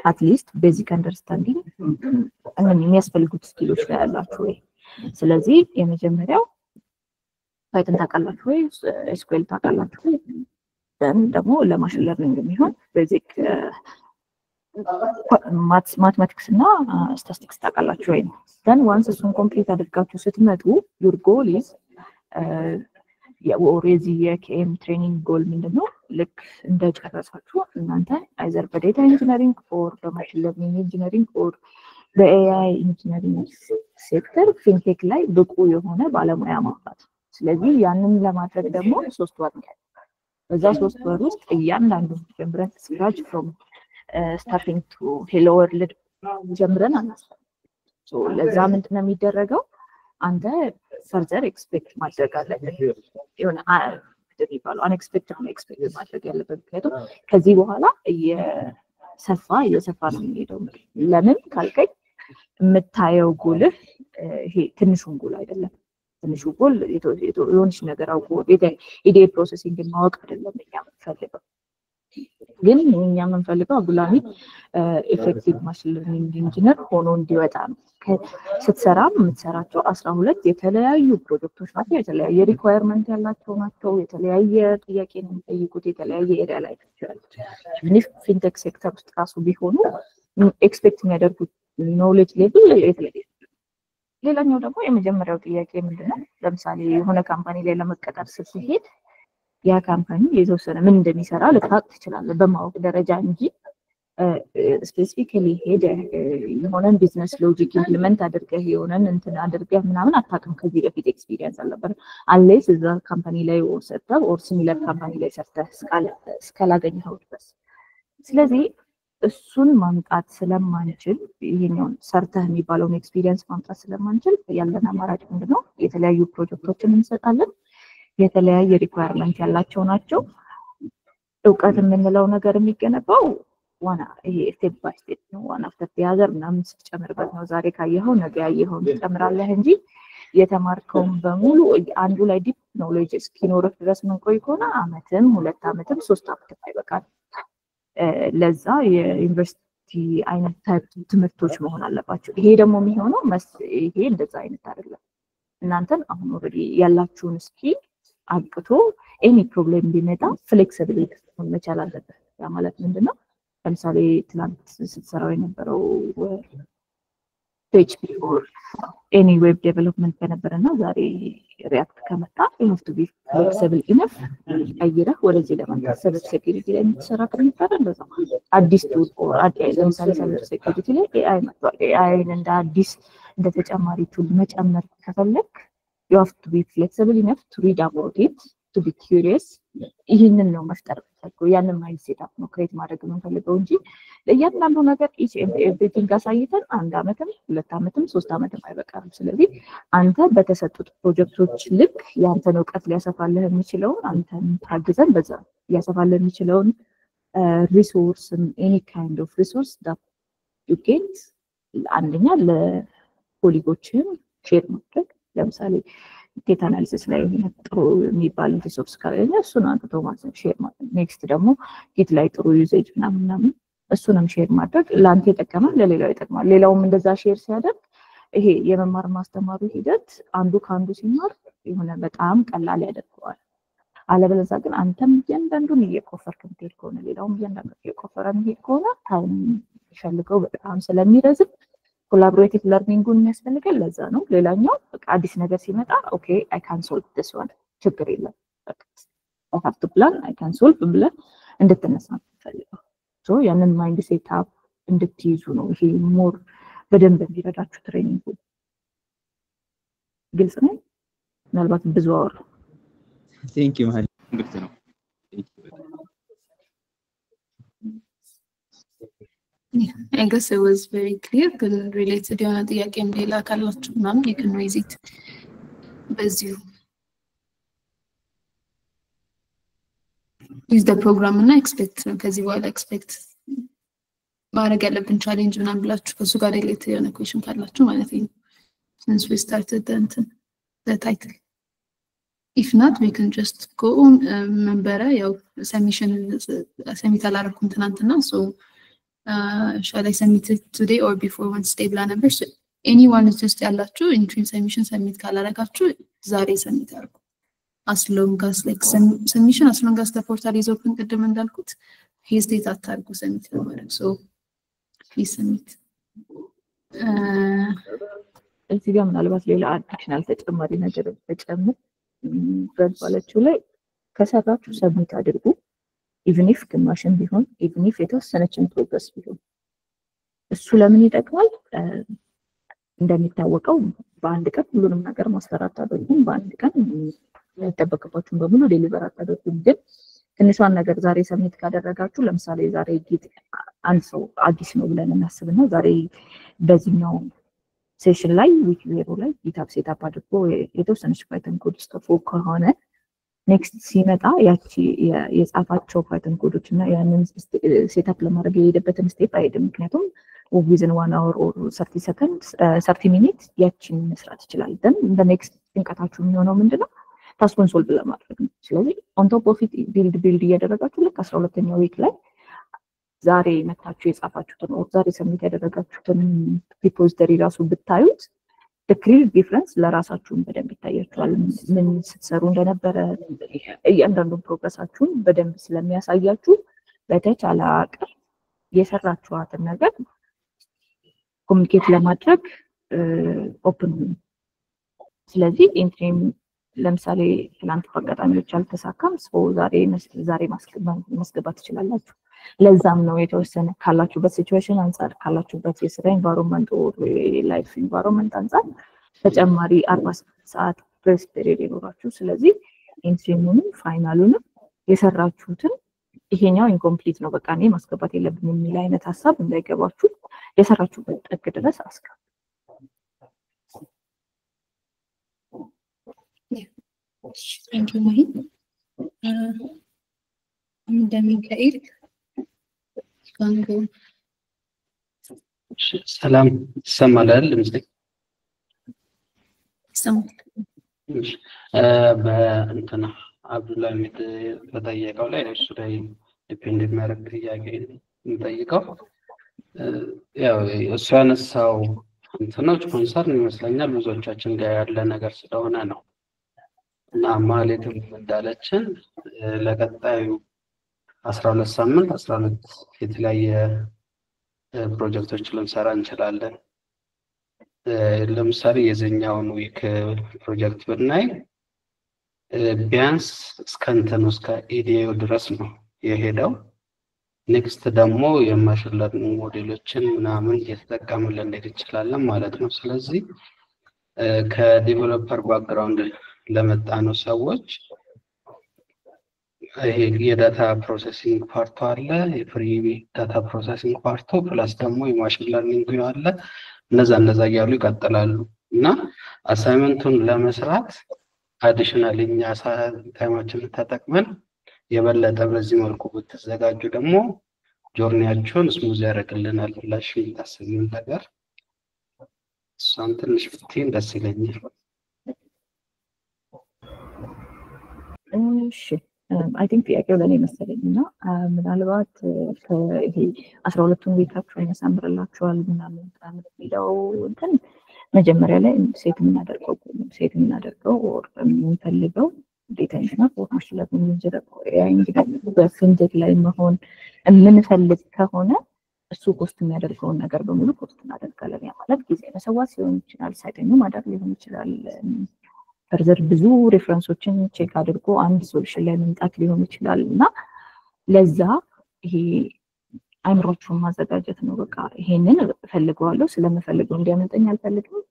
at least basic understanding እነኚህ የሚያስፈልጉት ስኪሎች ላይ ያላችሁ ወይ ስለዚህ የመጀመሪያው ፓይተን ታውቃላችሁ ወይ ኤስኩኤል ታውቃላችሁ ወይ then ደግሞ ለማሽን ለርኒንግ የሚሆን ቤዚክ ማትማቲክስ እና ስታቲስቲክስ ታውቃላችሁ ወይ then once እሱን ኮምፕሊት አድርጋችሁ ስትመጡ your goal is already የኬኤም ትሬኒንግ ጎል ምንድነው ልክ እንደጨረሳችሁ እናንተ either በዴታ ኢንጂነሪንግ or በማሽን ለርኒንግ ኢንጂነሪንግ or በኤአይ ኢንጂነሪንግ ሴክተር ፊንቴክ ላይ ብቁ የሆነ ባለሙያ ማፍራት ስለዚህ ያንን ለማድረግ ደግሞ 3 ወር ነው በዛ 3 ወር ውስጥ እያንዳንዱ ጀምረን ስክራች from starting to hello world ጀምረን አናስፈል so ለዛ ምንድነው የሚደረገው አንተ further expect ማድረግ አለብህ የሆነ ይባላል unexpected ነው expect ማድረግ ያለበት ምክንያቱም ከዚህ በኋላ የሰፋ ነው የሚሄደው ለምን ካልከኝ የምታየው ጎልህ ይሄ ትንሹን ጎል አይደለም ትንሹ ጎል የሆነች ነገር አውቆ ኢዴ ፕሮሰሲንግ ማወቅ አይደለም የሚፈልገው ግን እኛ የምንፈልገው አብዱላሂ ኤፌክቲቭ ማሽን ለርኒንግ ኢንጂነር ሆኖ እንዲወጣ ነው ስትሰራ የምትሰራቸው 12 የተለያዩ ፕሮጀክቶች ናቸው የተለያየ ሪኳየርመንት ያላቸው ናቸው የተለያየ ጥያቄ ነው የሚጠይቁት የተለያየ ኤሪያ ላይ ናቸው ፊንቴክ ሴክተር ውስጥ ራሱ ቢሆኑ ኤክስፔክት የሚያደርጉት ኖሌጅ ሌቭል የተለያየ ሌላኛው ደግሞ የመጀመሪያው ጥያቄ ምንድነው ለምሳሌ የሆነ ካምፓኒ ላይ ለመቀጠር ስትሄድ ያ ካምፓኒ የተወሰነ ምን እንደሚሰራ ልታውቅ ትችላለህ በማወቅ ደረጃ እንጂ ስፔሲፊካሊ ሄደ የሆነን ቢዝነስ ሎጂክ ኢምፕሊመንት አድርገህ የሆነን እንትን አድርገህ ምናምን አታውቅም ከዚህ በፊት ኤክስፒሪየንስ አልነበረ አንሌስ እዛ ካምፓኒ ላይ ሰርተህ ኦር ሲሚለር ካምፓኒ ላይ ሰርተህ እስካላገኘኸው ድረስ ስለዚህ እሱን ማምጣት ስለማንችል ይሄኛው ሰርተህ የሚባለውን ኤክስፒሪየንስ ማምጣት ስለማንችል ያለን አማራጭ ምንድነው የተለያዩ ፕሮጀክቶችን እንሰጣለን የተለያየ ሪኳየርመንት ያላቸው ናቸው ዕውቀት የምንለው ነገር የሚገነባው ዋና ይሄ ስቴፕ ባይ ስቴፕ ነው ዋና አፍተር ያዘር ምናምን ስትጨምርበት ነው ዛሬ ካየኸው ነገ ያየኸው ትጨምራለህ እንጂ የተማርከውን በሙሉ አንዱ ላይ ዲፕ ኖሌጅ እስኪኖርህ ድረስ ምን ቆይ ከሆነ አመትም 2 አመትም 3 አመትም አይበቃም። ለዛ የዩኒቨርሲቲ አይነት ታይፕ ትምህርቶች መሆን አለባቸው። ይሄ ደግሞ የሚሆነው ይሄ እንደዛ አይነት አይደለም። እናንተን አሁን ኦልሬዲ ያላችሁን ስኪል አብቅቶ ኤኒ ፕሮብሌም ቢመጣ ፍሌክሲቢሊቲ መቻል አለበት። ያ ማለት ምንድነው? ለምሳሌ ትናንት ስትሰራው የነበረው PHP or any web development ከነበረና ዛሬ ሪያክት ከመጣ you have to be flexible enough አይረህ ወደዚህ ለማለት ሰበብ ሴኩሪቲ ላይ የምትሰራ ከነበረ እንደዛ አዲስ ቱል or ለምሳሌ ሰበብ ሴኩሪቲ ላይ AI መጥቷል። AI እንደ አዲስ እንደ ተጨማሪ ቱል መጨመር ከፈለክ you have to be flexible enough to read about it, to be curious. ይህንን ነው መፍጠር ፈልገው ያንን ማይንድ ሴትአፕ ነው ክሬት ማድረግ የምንፈልገው እንጂ ለእያንዳንዱ ነገር each and everything አሳይተን 1 አመትም 2 አመትም 3 አመትም አይበቃም። ስለዚህ አንተ በተሰጡት ፕሮጀክቶች ልክ ያንተን ዕውቀት ሊያሰፋልህ የሚችለውን አንተን ታግዘን በዛ ሊያሰፋልህ የሚችለውን ሪሶርስ any kind of resource that you get አንደኛ ለኮሊጎችን ሼር ማድረግ ለምሳሌ ዴታ አናሊሲስ ላይ ጥሩ የሚባል ሪሶርስ ካለኝ እሱን አንተ ማለት ሼር ማድረግ ኔክስት ደግሞ ጊት ላይ ጥሩ ዩዜጅ ምናምን እሱንም ሼር ማድረግ ለአንተ ይጠቅማል ለሌላው ይጠቅማል። ሌላውም እንደዛ ሼር ሲያደርግ ይሄ የመማር ማስተማሩ ሂደት አንዱ ካንዱ ሲማር የሆነ በጣም ቀላል ያደርገዋል። አለበለዚያ ግን አንተም እያንዳንዱን እየቆፈርክ የምትሄድ ከሆነ ሌላውም እያንዳንዱን እየቆፈረ የሚሄድ ከሆነ ታይም ይፈልገው በጣም ስለሚረዝም ኮላቦሬቲቭ ለርኒንጉን የሚያስፈልገው ለዛ ነው። ሌላኛው በቃ አዲስ ነገር ሲመጣ ኦኬ አይ ካን ሶልቭ ዲስ ዋን ችግር የለም በቃ አይ ሃቭ ቱ ፕላን አይ ካን ሶልቭ ብለህ እንድትነሳ ፈልገው ሶ ያንን ማይንድ ሴትአፕ እንድትይዙ ነው። ይሄ ሞር በደንብ እንዲረዳችሁ ትሬኒንግ ግልጽ ነው። ምናልባት ብዙ አወራ ቴንክ ዩ ማለት ግልጽ ነው። Yeah, I guess it was very clear. But related to the again, Leila ካላችሁ ምናምን you can raise it. በዚሁ use the program እና expect ከዚህ በኋላ expect ማድረግ ያለብን ቻሌንጅ ምናምን ብላችሁ ከሱ ጋር related የሆነ question ካላችሁ ማለት ነው። Since we started the title. If not, we can just go on መንበረ ያው submit አላረኩም ትናንትና so shall I submit it today or before Wednesday ብላ ነበር። So anyone is just ያላችሁ interim submission submit ካላረጋችሁ ዛሬ submit አድርጉ። As long as like submission as long as the portal is open ቅድም እንዳልኩት hesitate አታርጉ submit ለማድረግ so please submit። እዚህ ጋር ምናልባት ሌላ አዲሽናል ተጨማሪ ነገር ተጨምር በባለችው ላይ ከሰራችሁ submit አድርጉ even if ግማሽም ቢሆን even if የተወሰነችን ፕሮግረስ ቢሆን እሱ ለምን ይጠቅማል? እንደሚታወቀው በአንድ ቀን ሁሉንም ነገር ማስተራት አድርጉም በአንድ ቀን የሚጠበቅባችሁን በሙሉ ዴሊቨር አድርጉም። ግን ትንሿን ነገር ዛሬ ሰብሚት ካደረጋችሁ ለምሳሌ ዛሬ ጊት አንድ ሰው አዲስ ነው ብለን እናስብና ዛሬ በዚህኛው ሴሽን ላይ ዊክ ዜሮ ላይ ጊታፕ ሴትአፕ አድርጎ የተወሰነች ፓይተን ኮድ ጽፎ ከሆነ ኔክስት ሲመጣ ያቺ የጻፋቸው ፓይተን ኮዶች እና ያንን ሴትአፕ ለማድረግ የሄደበትን ስቴፕ አይደለም። ምክንያቱም within 1 hour or 30 seconds 30 minutes ያቺን መስራት ይችላል። then the next ጭንቀታችሁ የሚሆነው ምንድነው? ታስኩን ሶልቭ ለማድረግ ነው። ስለዚህ on top of it ቢልድ እያደረጋችሁ ልክ 12ኛው ዊክ ላይ ዛሬ መታችሁ የጻፋችሁትን or ዛሬ ሰብሚት ያደረጋችሁትን ሪፖዚተሪ ራሱ ብታዩት the clear difference ለራሳችሁን በደንብ ይታያችኋል። ምን ስትሰሩ እንደነበረ እያንዳንዱ ፕሮግረሳችሁን በደንብ ስለሚያሳያችሁ በተቻለ አቅም የሰራችኋትን ነገር ኮሙኒኬት ለማድረግ ኦፕን ነው። ስለዚህ ኢንትሪም ለምሳሌ ትላንት በአጋጣሚዎች አልተሳካም ሰው ዛሬ ማስገባት ትችላላችሁ። ለዛም ነው የተወሰነ ካላችሁበት ሲቹዌሽን አንፃር ካላችሁበት የስራ ኢንቫይሮንመንት ኦር ላይፍ ኢንቫይሮንመንት አንፃር ተጨማሪ 40 ሰዓት ፕሬስ ፔሪድ ይኖራችሁ። ስለዚህ ኢንትሪሙንም ፋይናሉንም የሰራችሁትን ይሄኛው ኢንኮምፕሊት ነው በቃ እኔ ማስገባት የለብኝም የሚል አይነት ሐሳብ እንዳይገባችሁ የሰራችሁበት ጥግ ድረስ አስገቡ። Thank you, Mahi. እንደሚካኤል ሰላም ይሰማል አይደል? ይሰማል። እሺ በእንትና አብዱላህ በጠየቀው ላይ እሱ ላይ ዲፔንድ የሚያደርግ ጥያቄ የሚጠይቀው ያው እሱ ያነሳው እንትኖች ኮንሰርን ይመስለኛል ብዙዎቻችን ጋር ያለ ነገር ስለሆነ ነው እና ማለትም እንዳለችን ለቀጣዩ 12 ሳምንት 12 የተለያየ ፕሮጀክቶች ልንሰራ እንችላለን። ለምሳሌ የዚህኛውን ዊክ ፕሮጀክት ብናይ ቢያንስ እስከ ኢዲኤው ድረስ ነው የሄደው። ኔክስት ደግሞ የማሽን ለርኒንግ ሞዴሎችን ምናምን እየተጠቀምን ልንሄድ እንችላለን ማለት ነው። ስለዚህ ከዲቨሎፐር ባክግራውንድ ለመጣ ነው ሰዎች ይሄ የዳታ ፕሮሰሲንግ ፓርቱ አለ፣ የፕሪ ዳታ ፕሮሰሲንግ ፓርቱ ፕላስ ደግሞ የማሽን ለርኒንግ አለ። እነዛ እያሉ ይቀጥላሉ እና አሳይመንቱን ለመስራት አዲሽናል እኛ ታይማችንን ተጠቅመን የበለጠ በዚህ መልኩ ብትዘጋጁ ደግሞ ጆርኒያችሁን ስሙዝ ያደርግልናል ብላሽ የምታስቢው ነገር እሷን ትንሽ ብትይን ደስ ይለኛል። እሺ አይ ቲንክ ጥያቄው ለኔ መሰለኝ እና ምናልባት ይሄ 12ቱን ዊካችሁን ያሳምርላችኋል ምናምን የሚለው እንትን መጀመሪያ ላይ ሴት የምናደርገው ኦር የምንፈልገው ዴታ ኢንጂነር ኦር ማሽን ለርኒንግ ኢንጂነር በፍንጀት ላይ መሆን የምንፈልግ ከሆነ እሱ ኮስት የሚያደርገውን ነገር በሙሉ ኮስት እናደርጋለን። ያ ማለት ጊዜ መሰዋት ሊሆን ይችላል፣ ሳይተኙ ማደር ሊሆን ይችላል፣ ፈርዘር ብዙ ሬፈረንሶችን ቼክ አድርጎ አንድ ሶሉሽን ላይ መምጣት ሊሆን ይችላል እና ለዛ ይሄ አይምሮቹን ማዘጋጀት ነው። በቃ ይሄንን እፈልገዋለሁ፣ ስለምፈልገው እንዲያመጣኝ አልፈልግም፣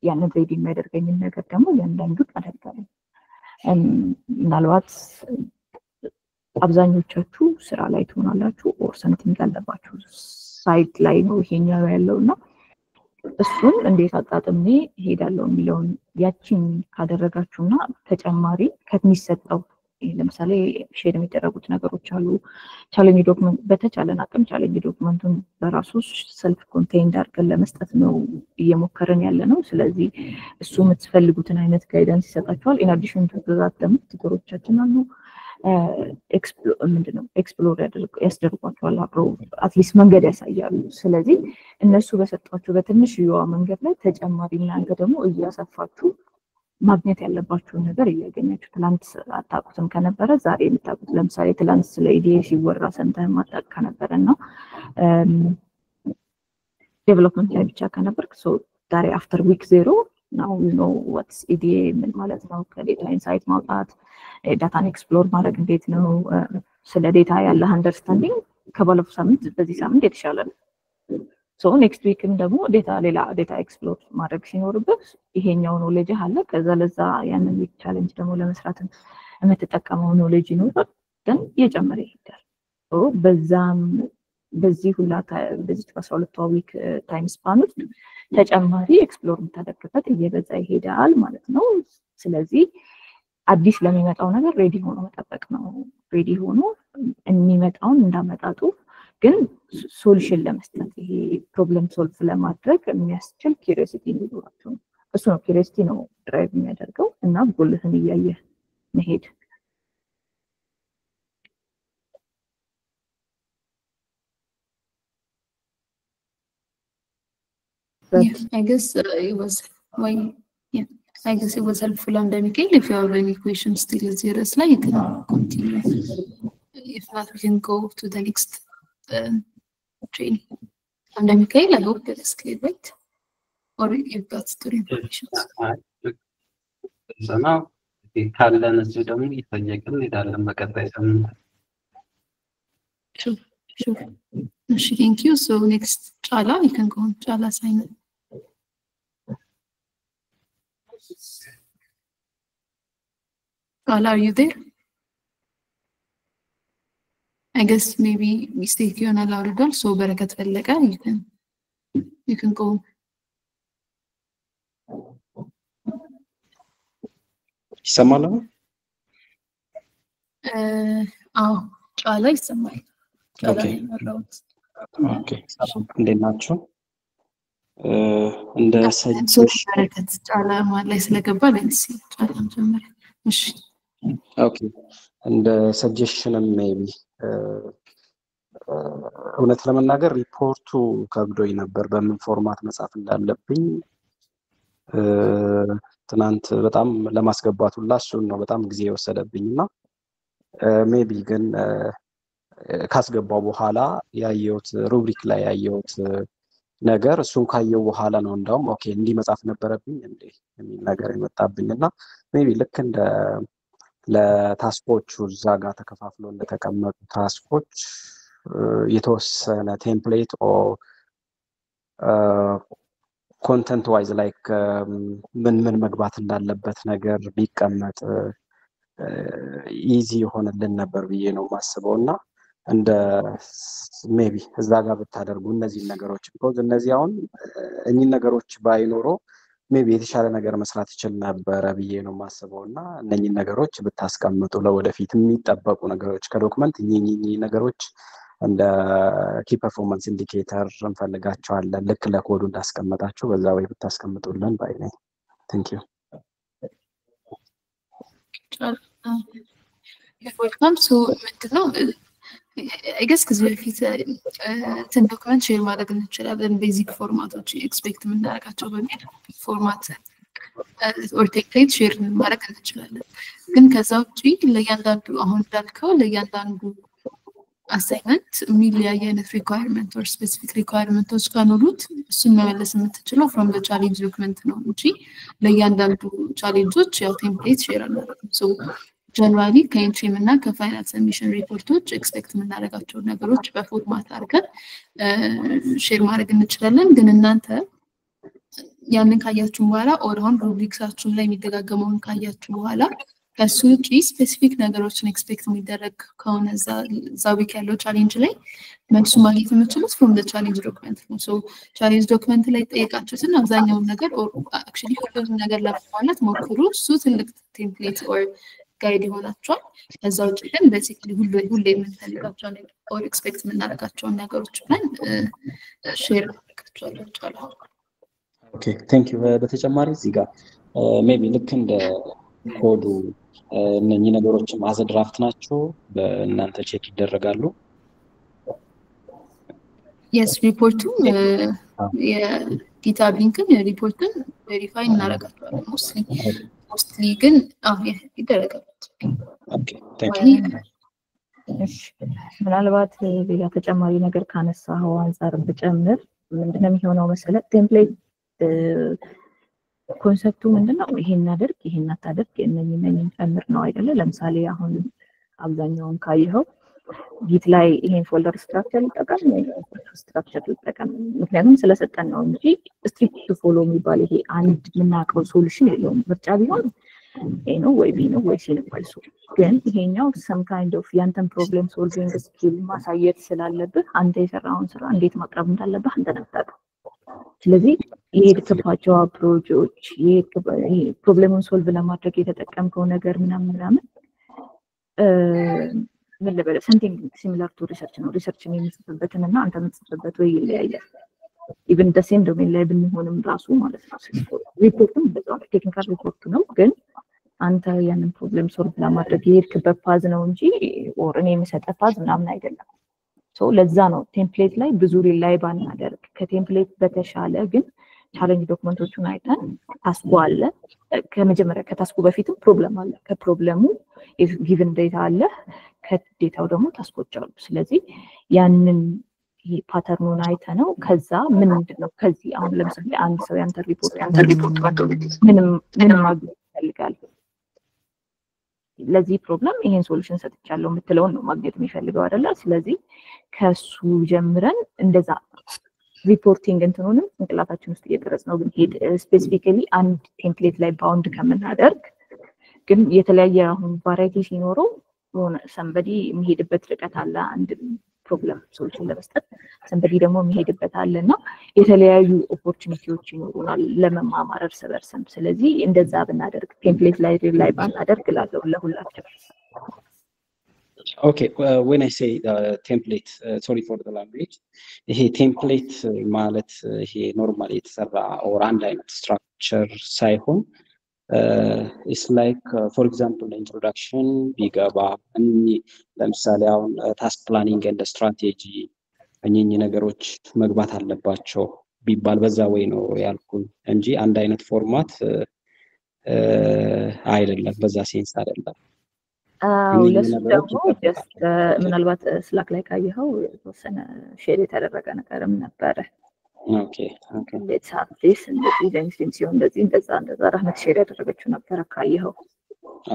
ያንን ሬዲ የሚያደርገኝን ነገር ደግሞ ያንዳንዱን አደርጋለሁ። ምናልባት አብዛኞቻችሁ ስራ ላይ ትሆናላችሁ ኦር ሰምቲንግ ያለባችሁ ሳይት ላይ ነው ይሄኛው ያለውና እሱን እንዴት አጣጥሜ እሄዳለሁ የሚለውን ያቺን ካደረጋችሁና ተጨማሪ ከሚሰጠው ለምሳሌ ሼር የሚደረጉት ነገሮች አሉ። ቻሌንጅ ዶክመንት በተቻለን አቅም ቻሌንጅ ዶክመንቱን በራሱ ሰልፍ ኮንቴይንድ አድርገን ለመስጠት ነው እየሞከረን ያለ ነው። ስለዚህ እሱ የምትፈልጉትን አይነት ጋይዳንስ ይሰጣችኋል። ኢን አዲሽን ቱ ዛት ደግሞ ቱተሮቻችን አሉ ኤክስፕሎር ያስደርጓቸዋል፣ አብረው አትሊስት መንገድ ያሳያሉ። ስለዚህ እነሱ በሰጧችሁ በትንሽ የዋ መንገድ ላይ ተጨማሪ እናንተ ደግሞ እያሰፋችሁ ማግኘት ያለባችሁን ነገር እያገኛችሁ ትላንት አታውቁትም ከነበረ ዛሬ የምታውቁት ለምሳሌ ትላንት ስለ ኢዲኤ ሲወራ ሰምተህ ማታውቅ ከነበረ እና ዴቨሎፕመንት ላይ ብቻ ከነበርክ ዛሬ አፍተር ዊክ 0 now you know what's EDA ምን ማለት ነው፣ ከዴታ ኢንሳይት ማውጣት ዳታን ኤክስፕሎር ማድረግ እንዴት ነው፣ ስለ ዴታ ያለ አንደርስታንዲንግ ከባለፈው ሳምንት በዚህ ሳምንት የተሻለ ነው። ሶ ኔክስት ዊክም ደግሞ ሌላ ዴታ ኤክስፕሎር ማድረግ ሲኖርበት ይሄኛው ኖሌጅ አለ። ከዛ ለዛ ያንን ዊክ ቻሌንጅ ደግሞ ለመስራት የምትጠቀመው ኖሌጅ ይኖራል፣ ግን እየጨመረ ይሄዳል። ሶ በዚህ ሁላ በዚህ 12 ዊክ ታይም ስፓን ውስጥ ተጨማሪ ኤክስፕሎር የምታደርግበት እየበዛ ይሄዳል ማለት ነው። ስለዚህ አዲስ ለሚመጣው ነገር ሬዲ ሆኖ መጠበቅ ነው። ሬዲ ሆኖ የሚመጣውን እንዳመጣጡ ግን ሶሉሽን ለመስጠት ይሄ ፕሮብለም ሶልቭ ለማድረግ የሚያስችል ኪሪዮሲቲ እንዲኖራችሁ ነው። እሱ ነው ኪሪዮሲቲ ነው ድራይቭ የሚያደርገው እና ጎልህን እያየ መሄድ። I guess it was helpful and Michael. If you have any questions still seriously, you can continue. If not, we can go to the next training. And Michael, I hope that is clear, right? Or you've got story information. So now, the Thailand is doing it, and you can lead on the Sure. Thank you. So next, Chala, you can go on Chala assignment. Chala, are you there? I guess maybe mistake you and allowed it also. Barakat Fallaka, you can go. Samala? Chala is somewhere. ኦኬ እንዴት ናችሁ? እንደ በረከት ጫላ ማለት ስለገባ ለንሲ ጫላ ጀመረ። እሺ ኦኬ እንደ ሰጀሽንም ሜቢ እውነት ለመናገር ሪፖርቱ ከብዶኝ ነበር በምን ፎርማት መጻፍ እንዳለብኝ ትናንት በጣም ለማስገባት ሁላ እሱን ነው በጣም ጊዜ የወሰደብኝና ሜቢ ግን ካስገባው በኋላ ያየሁት ሩብሪክ ላይ ያየሁት ነገር እሱን ካየው በኋላ ነው እንደውም ኦኬ እንዲህ መጻፍ ነበረብኝ እንዴ የሚል ነገር የመጣብኝና ሜቢ ልክ እንደ ለታስኮቹ እዛ ጋር ተከፋፍሎ እንደተቀመጡ ታስኮች የተወሰነ ቴምፕሌት ኦ ኮንተንት ዋይዝ ላይክ ምን መግባት እንዳለበት ነገር ቢቀመጥ ኢዚ ይሆንልን ነበር ብዬ ነው ማስበውና እንደ ሜቢ እዛ ጋር ብታደርጉ እነዚህ ነገሮች ቢኮዝ እነዚህ አሁን እኚህ ነገሮች ባይኖሩ ሜቢ የተሻለ ነገር መስራት ይችል ነበር ብዬ ነው ማስበውና እነኚህ ነገሮች ብታስቀምጡ ለወደፊት የሚጠበቁ ነገሮች ከዶክመንት እኚህ ነገሮች እንደ ኪ ፐርፎርማንስ ኢንዲኬተር እንፈልጋቸዋለን ልክ ለኮዱ እንዳስቀመጣችሁ በዛ ወይ ብታስቀምጡልን ባይ ነኝ ቴንክ ዩ welcome so ምንድነው I guess ከዚህ በፊት ዶክመንት ሼር ማድረግ እንችላለን ቤዚክ ፎርማቶች ኤክስፔክት የምናደርጋቸው በሚል ፎርማት or ቴምፕሌት ሼር ማድረግ እንችላለን ግን ከዛ ውጪ ለእያንዳንዱ አሁን እንዳልከው ለእያንዳንዱ አሳይመንት የሚለያየ አይነት ሪኳየርመንት or specific requirements ካኖሩት እሱን መመለስ የምትችለው from the challenge document ነው እንጂ ለእያንዳንዱ ቻሌንጆች ያው ቴምፕሌት ሼር አናደርግም so generally ከኢንትሪም እና ከፋይናል ሰብሚሽን ሪፖርቶች ኤክስፔክት የምናደርጋቸው ነገሮች በፎርማት አድርገን ሼር ማድረግ እንችላለን ግን እናንተ ያንን ካያችሁ በኋላ or አሁን ሩብሪክሳችሁን ላይ የሚደጋገመውን ካያችሁ በኋላ ከሱ ውጪ ስፔሲፊክ ነገሮችን ኤክስፔክት የሚደረግ ከሆነ እዛ ዊክ ያለው ቻሌንጅ ላይ መልሱ ማግኘት የምትችሉት from the challenge document ነው so challenge document ላይ ጠይቃችሁትን አብዛኛውን ነገር or actually ሁሉንም ነገር ለማሟላት ሞክሩ እሱ ትልቅ ቴምፕሌት or ጋይድ ይሆናችኋል ከዛ ውጪ ግን ቤሲክሊ ሁሉ የምንፈልጋቸው ነገር or ኤክስፔክት የምናደርጋቸው ነገሮች ብለን ሼር እናደርጋቸዋለን ኦኬ ቴንክ ዩ በተጨማሪ እዚህ ጋር ሜቢ ልክ እንደ ኮዱ እነኚህ ነገሮችም አዘ ድራፍት ናቸው በእናንተ ቼክ ይደረጋሉ yes ሪፖርቱ የጊታብ ሊንክን ሪፖርትን ቬሪፋይ እናደርጋቸዋለን ሞስትሊ ግን ይደረጋል ኦኬ ቴንክ ዩ እሺ ምናልባት ሌላ ተጨማሪ ነገር ካነሳው አንፃር ብጨምር ምንድነው የሚሆነው መሰለህ ቴምፕሌት ኮንሰፕቱ ምንድነው ይሄን አድርግ ይሄን አታድርግ እነኚህን ጨምር ነው አይደለ ለምሳሌ አሁን አብዛኛውን ካየኸው ጊት ላይ ይሄን ፎልደር ስትራክቸር ይጠቀም ምክንያቱም ስለሰጠን ነው እንጂ ስትሪክት ፎሎ የሚባል ይሄ አንድ ምናቀው ሶሉሽን የለውም ምርጫ ቢሆን ኤ ነው ወይ ቢ ነው ወይ ሲ ነው ማለት ነው ግን ይሄኛው some kind of ያንተን ፕሮብለም ሶልቪንግ ስኪል ማሳየት ስላለብህ አንተ የሰራውን ስራ እንዴት ማቅረብ እንዳለብህ አንተ ነበር ስለዚህ የሄድክባቸው አፕሮቾች ፕሮብሌሙን ሶልቭ ለማድረግ የተጠቀምከው ነገር ምናምን ምን ልበል something similar to research ነው ሪሰርችን የሚጽፍበትን እና አንተ የምትጽፍበት ወይ ይለያያል even the same domain ላይ ብንሆንም ራሱ ማለት ነው ሪፖርትም በጣም ቴክኒካል ሪፖርት ነው ግን አንተ ያንን ፕሮብሌም ሶልቭ ለማድረግ የሄድክበት ፓዝ ነው እንጂ or እኔ የምሰጠው ፓዝ ምናምን አይደለም so ለዛ ነው ቴምፕሌት ላይ ብዙ ሪላይ ባናደርግ ከቴምፕሌት በተሻለ ግን ቻሌንጅ ዶክመንቶቹን አይተን ታስኩ አለ ከመጀመሪያ ከታስኩ በፊትም ፕሮብለም አለ ከፕሮብለሙ given data አለ ከዴታው ደግሞ ታስኮች አሉ ስለዚህ ያንን ፓተርኑን አይተነው ከዛ ምንድነው ከዚህ አሁን ለምሳሌ አንድ ሰው ያንተ ሪፖርት ምንም ማግኘት ይፈልጋል ለዚህ ፕሮብለም ይሄን ሶሉሽን ሰጥቻለሁ የምትለውን ነው ማግኘት የሚፈልገው አይደለ ስለዚህ ከሱ ጀምረን እንደዛ ሪፖርቲንግ እንትኑንም እንቅላታችን ውስጥ እየቀረጽ ነው ግን ስፔሲፊካሊ አንድ ቴምፕሌት ላይ ባውንድ ከመናደርግ ግን የተለያየ አሁን ቫራይቲ ሲኖረው ሆነ somebody የሚሄድበት ርቀት አለ አንድ ፕሮብለም ሶሉሽን ለመስጠት somebody ደግሞ የሚሄድበት አለና የተለያዩ ኦፖርቹኒቲዎች ይኖሩናል ለመማማር እርስ በርስም ስለዚህ እንደዛ ብናደርግ ቴምፕሌት ላይ ባናደርግ ላለው ለሁላችን Okay, when I say template, sorry for the language, ይሄ ቴምፕሌት ማለት ይሄ ኖርማሊ የተሰራ ኦር አንድ አይነት ስትራክቸር ሳይሆን it's like for example introduction ቢገባ ለምሳሌ አሁን ታስክ ፕላኒንግ ኤንድ ስትራቴጂ እኚህ ነገሮች መግባት አለባቸው ቢባል በዛ ወይ ነው ያልኩኝ እንጂ አንድ አይነት ፎርማት አይደለም በዛ ሴንስ አይደለም ለሱ ደግሞ just ምናልባት ስላክ ላይ ካየኸው የተወሰነ ሼር የተደረገ ነገርም ነበረ ኦኬ let's have this እንደዚህ ኢንቴንሲዮን እንደዛ ራህመት ሼር ያደረገችው ነበር ካየኸው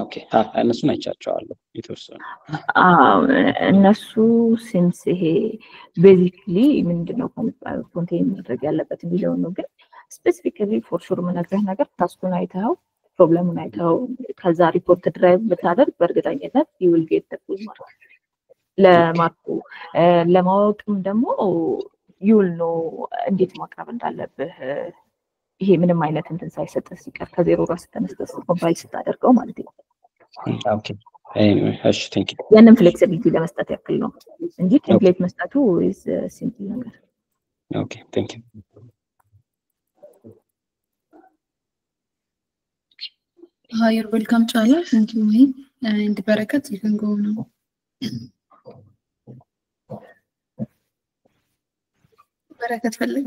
ኦኬ እነሱን አይቻቸዋለሁ የተወሰነ እነሱ ሲንስ ይሄ ቤዚክሊ ምንድነው ኮንቴን ማድረግ ያለበት የሚለው ነው ግን ስፔሲፊካሊ ፎር ሹር ምንነግርህ ነገር ታስኩን አይተኸው ፕሮብለሙን አይተኸው ከዛ ሪፖርት ድራይቭ ብታደርግ በእርግጠኝነት you will get the full mark ለማርኩ ለማወቅም ደግሞ you will know እንዴት ማቅረብ እንዳለብህ ይሄ ምንም አይነት እንትን ሳይሰጥህ ሲቀር ከዜሮ ራስ ተነስተህ ኮምፓይል ስታደርገው ማለት ነው ኦኬ anyway እሺ thank you ያንን ፍሌክሲቢሊቲ ለመስጠት ያክል ነው እንጂ ቴምፕሌት መስጠቱ is simple ነገር ኦኬ thank you Hi, you're welcome, Chala. Thank you, Mai. And Barakat, you can go now. Barakat, fellow.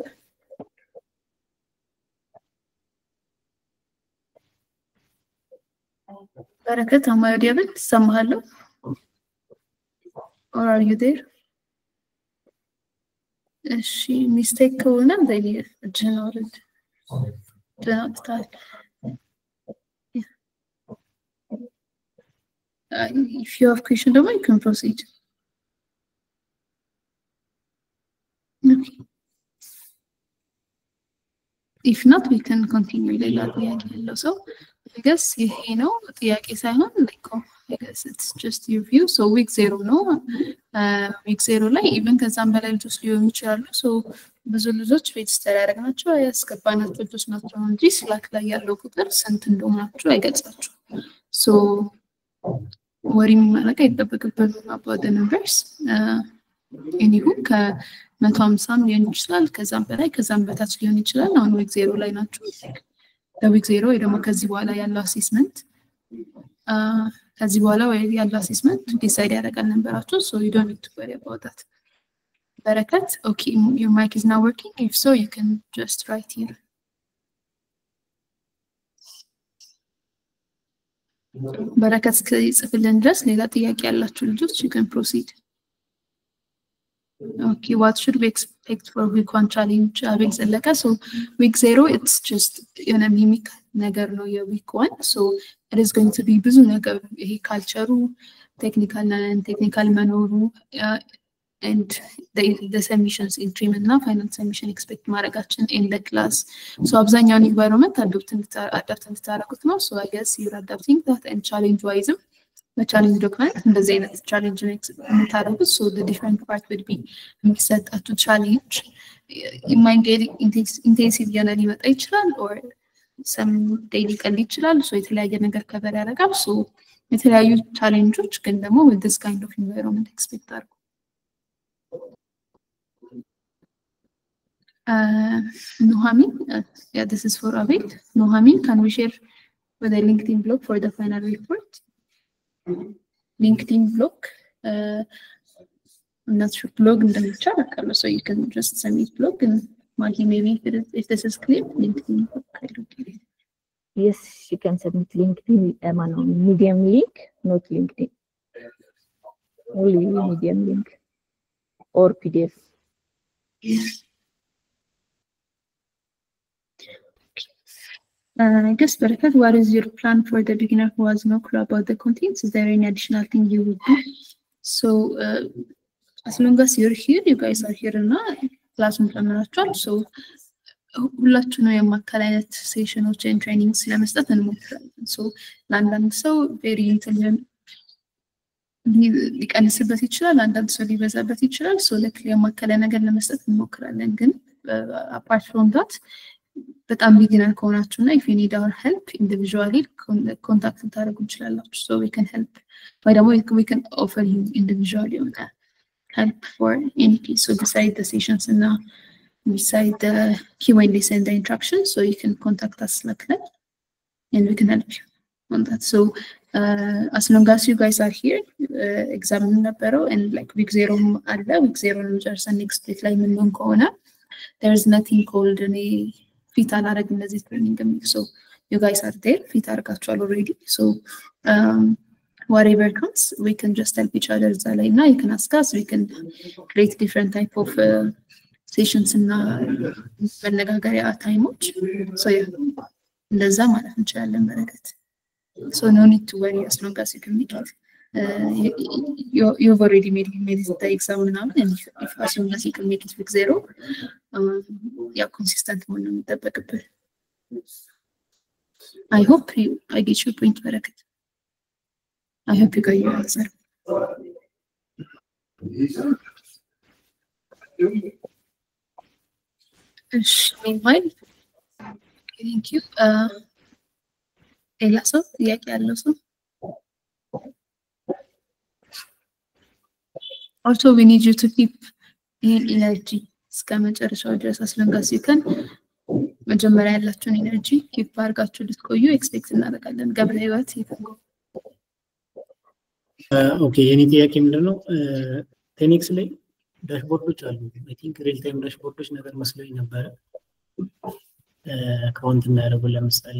Barakat, am I audible? Somehow? Or are you there? She mistake one and then generated. Do not start. If you have question, you can proceed. Okay. If not, we can continue. So, I guess you know, I guess it's just your view. So week 0, no? Week 0, like even because I'm very interested in mutual. So, ብዙ ልጆች ሬጅስተር ያደረግናቸው ያስገባናቸው ልጆች ናቸው እንጂ ስላክ ላይ ያለው ቁጥር ስንት እንደሆናቸው አይገልጻቸው ሶ ወሪ ማለቀ ይተበከበሉ about the numbers እኒሁ ከ150 ሊሆን ይችላል ከዛም በላይ ከዛም በታች ሊሆን ይችላል አሁን ዊክ 0 ላይ ናቸው ለዊክ 0 ወይ ደግሞ ከዚህ በኋላ ያለው አሴስመንት ከዚህ በኋላ ወይ ያለው አሴስመንት ዲሳይድ ያደርጋል ነምበራቸው so you don't need to worry about that Barakat, okay, your mic is now working. If so, you can just write here. Barakat, you can proceed. Okay, what should we expect for week 1 challenge? So, week 0, it's just a mimic nagar no week 1. So, it is going to be busy nagar culture, technical manoru, and the submissions in trim and final submission expect maragachin in the class. So abzanyan environment adapting to so I guess you're adapting that and challenge wise the challenge document and the Zenith challenge so the different part would be set to challenge. You might get intensive or some daily conditional so it's like a cover so it's a challenge which can demo with this kind of environment expect Nohamin, yeah, this is for Abid. Nohamin, can we share with a LinkedIn blog for the final report? LinkedIn blog. I'm not sure blog in the chat, so you can just send me blog and Maggie, maybe if this is clear, LinkedIn blog. Yes, you can submit LinkedIn Medium link, not LinkedIn. Only Medium link or PDF. Yes. I guess, Barakat, what is your plan for the beginner who has no clue about the contents? Is there any additional thing you would do? So, as long as you're here, you guys are here now. Class so, ሁላችሁ ነው የማከለ አይነት ሴሽኖች and trainings ለመስጠት እንሞክራለን so ለአንዳንድ ሰው very intelligent ሊቀንስበት ይችላል አንዳንድ ሰው ሊበዛበት ይችላል so ለክሊያ የማከለ ነገር ለመስጠት እንሞክራለን ግን apart from that በጣም ቢጊነር ከሆናችሁና if you need our help individually contact ታደርጉ እንችላላችሁ so we can help ወይ ደግሞ we can offer you individually help for any case so beside the sessions and beside the Q&A and the instructions so you can contact us like that and we can help you on that so as long as you guys are here examine ነበረው and like week 0 አለ week 0 ነው ጨርሰን next week ላይ ምን ሆነ ከሆነ there is nothing called any fit አላረግ እንደዚህ training so you guys are there fit አርጋችኋል already so whatever comes we can just help each other እዛ ላይ እና you can ask us we can create different type of sessions እና መነጋገሪያ ታይሞች so yeah እንደዛ ማለት እንችላለን በረከት so no need to worry as long as you can make it you've already made the exam now and if as long as you can make it week 0 yeah consistent መሆን ነው የሚጠበቅብህ I hope I get your point በረከት I hope you got your answer meanwhile thank you ሌላ ሰው ጥያቄ ያለው ሰው also we need you to keep in energy እስከ መጨረሻው ድረስ as long as you can መጀመሪያ ያላችሁን energy keep አድርጋችሁ ልትቆዩ expect እናደርጋለን ገብረ ህይወት ይፈንጎ ኦኬ የኔ ጥያቄ ምንድነው ቴኒክስ ላይ ዳሽቦርዶች አሉ I think real time ዳሽቦርዶች ነገር መስሎኝ ነበር ካውንት እናደርጉ ለምሳሌ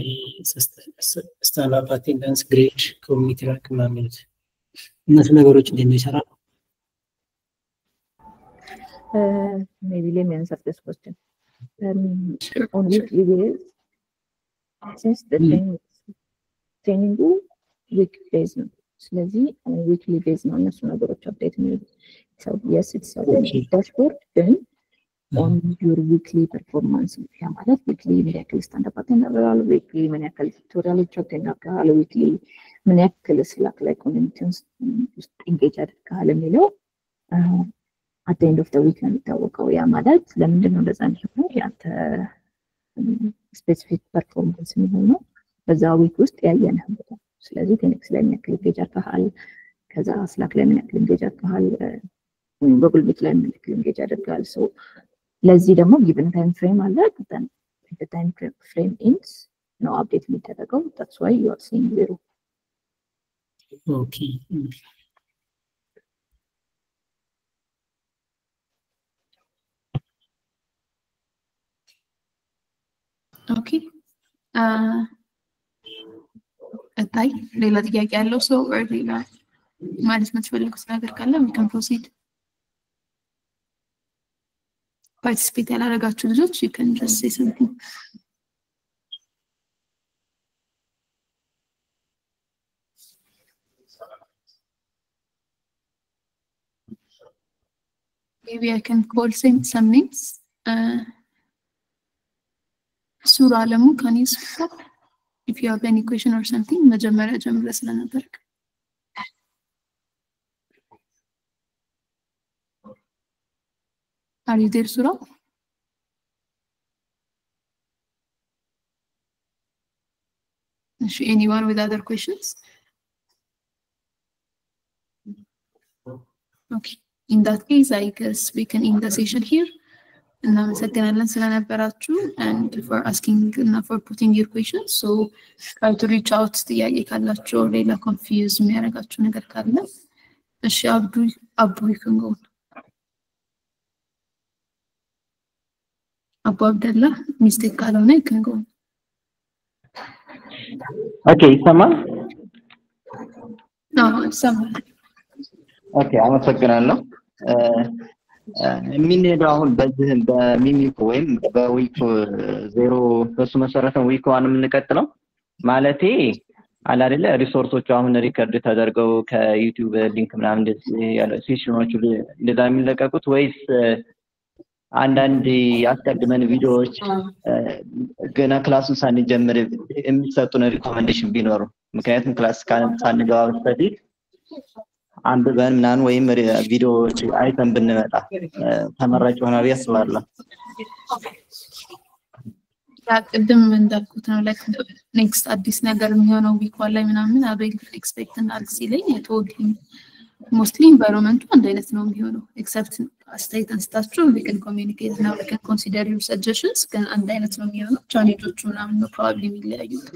ስታንዳርድ አቴንዳንስ ግሬድ ኮሚኒቲ ራንክ ማለት እነሱ ነገሮች እንዴት ነው ይሰራሉ maybe let me answer this question on weekly basis since the training week based ነው ስለዚህ weekly based ነው እነሱ ነገሮች አፕዴት ነው so yes it's a dashboard then on your weekly performance ያ ማለት weekly ምን ያክል ስታንዳርድ አቴንዳንስ weekly ምን ያክል ቱቶሪያሎች አቴንዳንስ weekly ምን ያክል ስላክ ላይ ኮሚኒቲውን ውስጥ ኢንጌጅ አድርገሃል የሚለው at the end of the week ነው የሚታወቀው ያ ማለት ለምንድን ነው እንደዛ ነው ያንተ ስፔሲፊክ ፐርፎርማንስ ነው በዛ ዊክ ውስጥ ያየነው ስለዚህ ቴኒክስ ላይ ምን ያክል ኢንጌጅ አድርገሃል ከዛ ስላክ ላይ ምን ያክል ኢንጌጅ አድርገሃል ጉግል ሚት ላይ ምን ያክል ኢንጌጅ አድርገሃል so ለዚህ ደግሞ given time frame አለ then the time frame ends no update የሚደረገው that's why you are seeing 0 okay okay አታይ ሌላ ጥያቄ ያለው ሰው or ሌላ ማለት የምትፈልጉት ነገር ካለ we can proceed participate ያላረጋችሁ ልጆች you can just say something maybe I can call some names ሱራ አለሙ can you stop if you have any question or something መጀመሪያ ጀምረ ስለነበር are you there ሱራ anyone with other questions okay in that case I guess we can end the session here እናመሰግናለን ስለነበራችሁ and for asking and for putting your questions so try to reach out ጥያቄ ካላችሁ ሌላ confuse የሚያደርጋችሁ ነገር ካለ እሺ አቡ ይከንጎ አቡ አብደላ ሚስቴክ ካልሆነ ይከንጎ ኦኬ ይሰማል ይሰማል ኦኬ አመሰግናለሁ የሚነዳው አሁን በዚህ በሚሚኮ ወይም በዊክ 0 በሱ መሰረት ነው ዊክ 1 የምንቀጥለው ማለቴ አለ አይደለ ሪሶርሶቹ አሁን ሪከርድ ተደርገው ከዩቲዩብ ሊንክ ምናምን እንደዚህ ያለ ሴሽኖቹ እንደዛ የሚለቀቁት ወይስ አንዳንድ ያስቀድመን ቪዲዮዎች ገና ክላሱን ሳንጀምር የሚሰጡን ሪኮመንዴሽን ቢኖሩ ምክንያቱም ክላስ ሳንገባ በፊት አንብበን ምናምን ወይም ቪዲዮዎች አይተን ብንመጣ ተመራጭ ሆናል ያስባለሁ ቅድም እንዳልኩት ነው ላይክ ኔክስት አዲስ ነገር የሚሆነው ዊክ ዋን ላይ ምናምን አቤል ኤክስፔክት እናድርግ ሲለኝ የቶልኝ ሞስትሊ ኢንቫይሮንመንቱ አንድ አይነት ነው የሚሆነው ኤክሰፕት አስተያየት አንስታችሁ we can communicate now we can consider your suggestions ግን አንድ አይነት ነው የሚሆነው ቻሌንጆቹ ምናምን ነው probably የሚለያዩት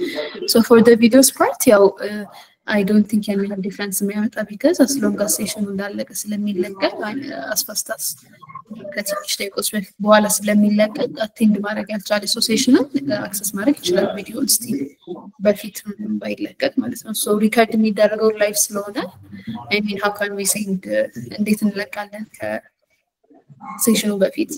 so for the videos part ያው I don't think any difference የሚያመጣ because as long as session እንዳለቀ ስለሚለቀቅ as fast as ከትንሽ ደቂቆች በኋላ ስለሚለቀቅ አቴንድ ማድረግ ያልቻለ ሰው ሴሽንን አክሰስ ማድረግ ይችላል ቪዲዮን ስቲል በፊት ባይለቀቅ ማለት ነው so ሪከርድ የሚደረገው ላይቭ ስለሆነ I mean how can we send እንዴት እንለቃለን ከሴሽኑ በፊት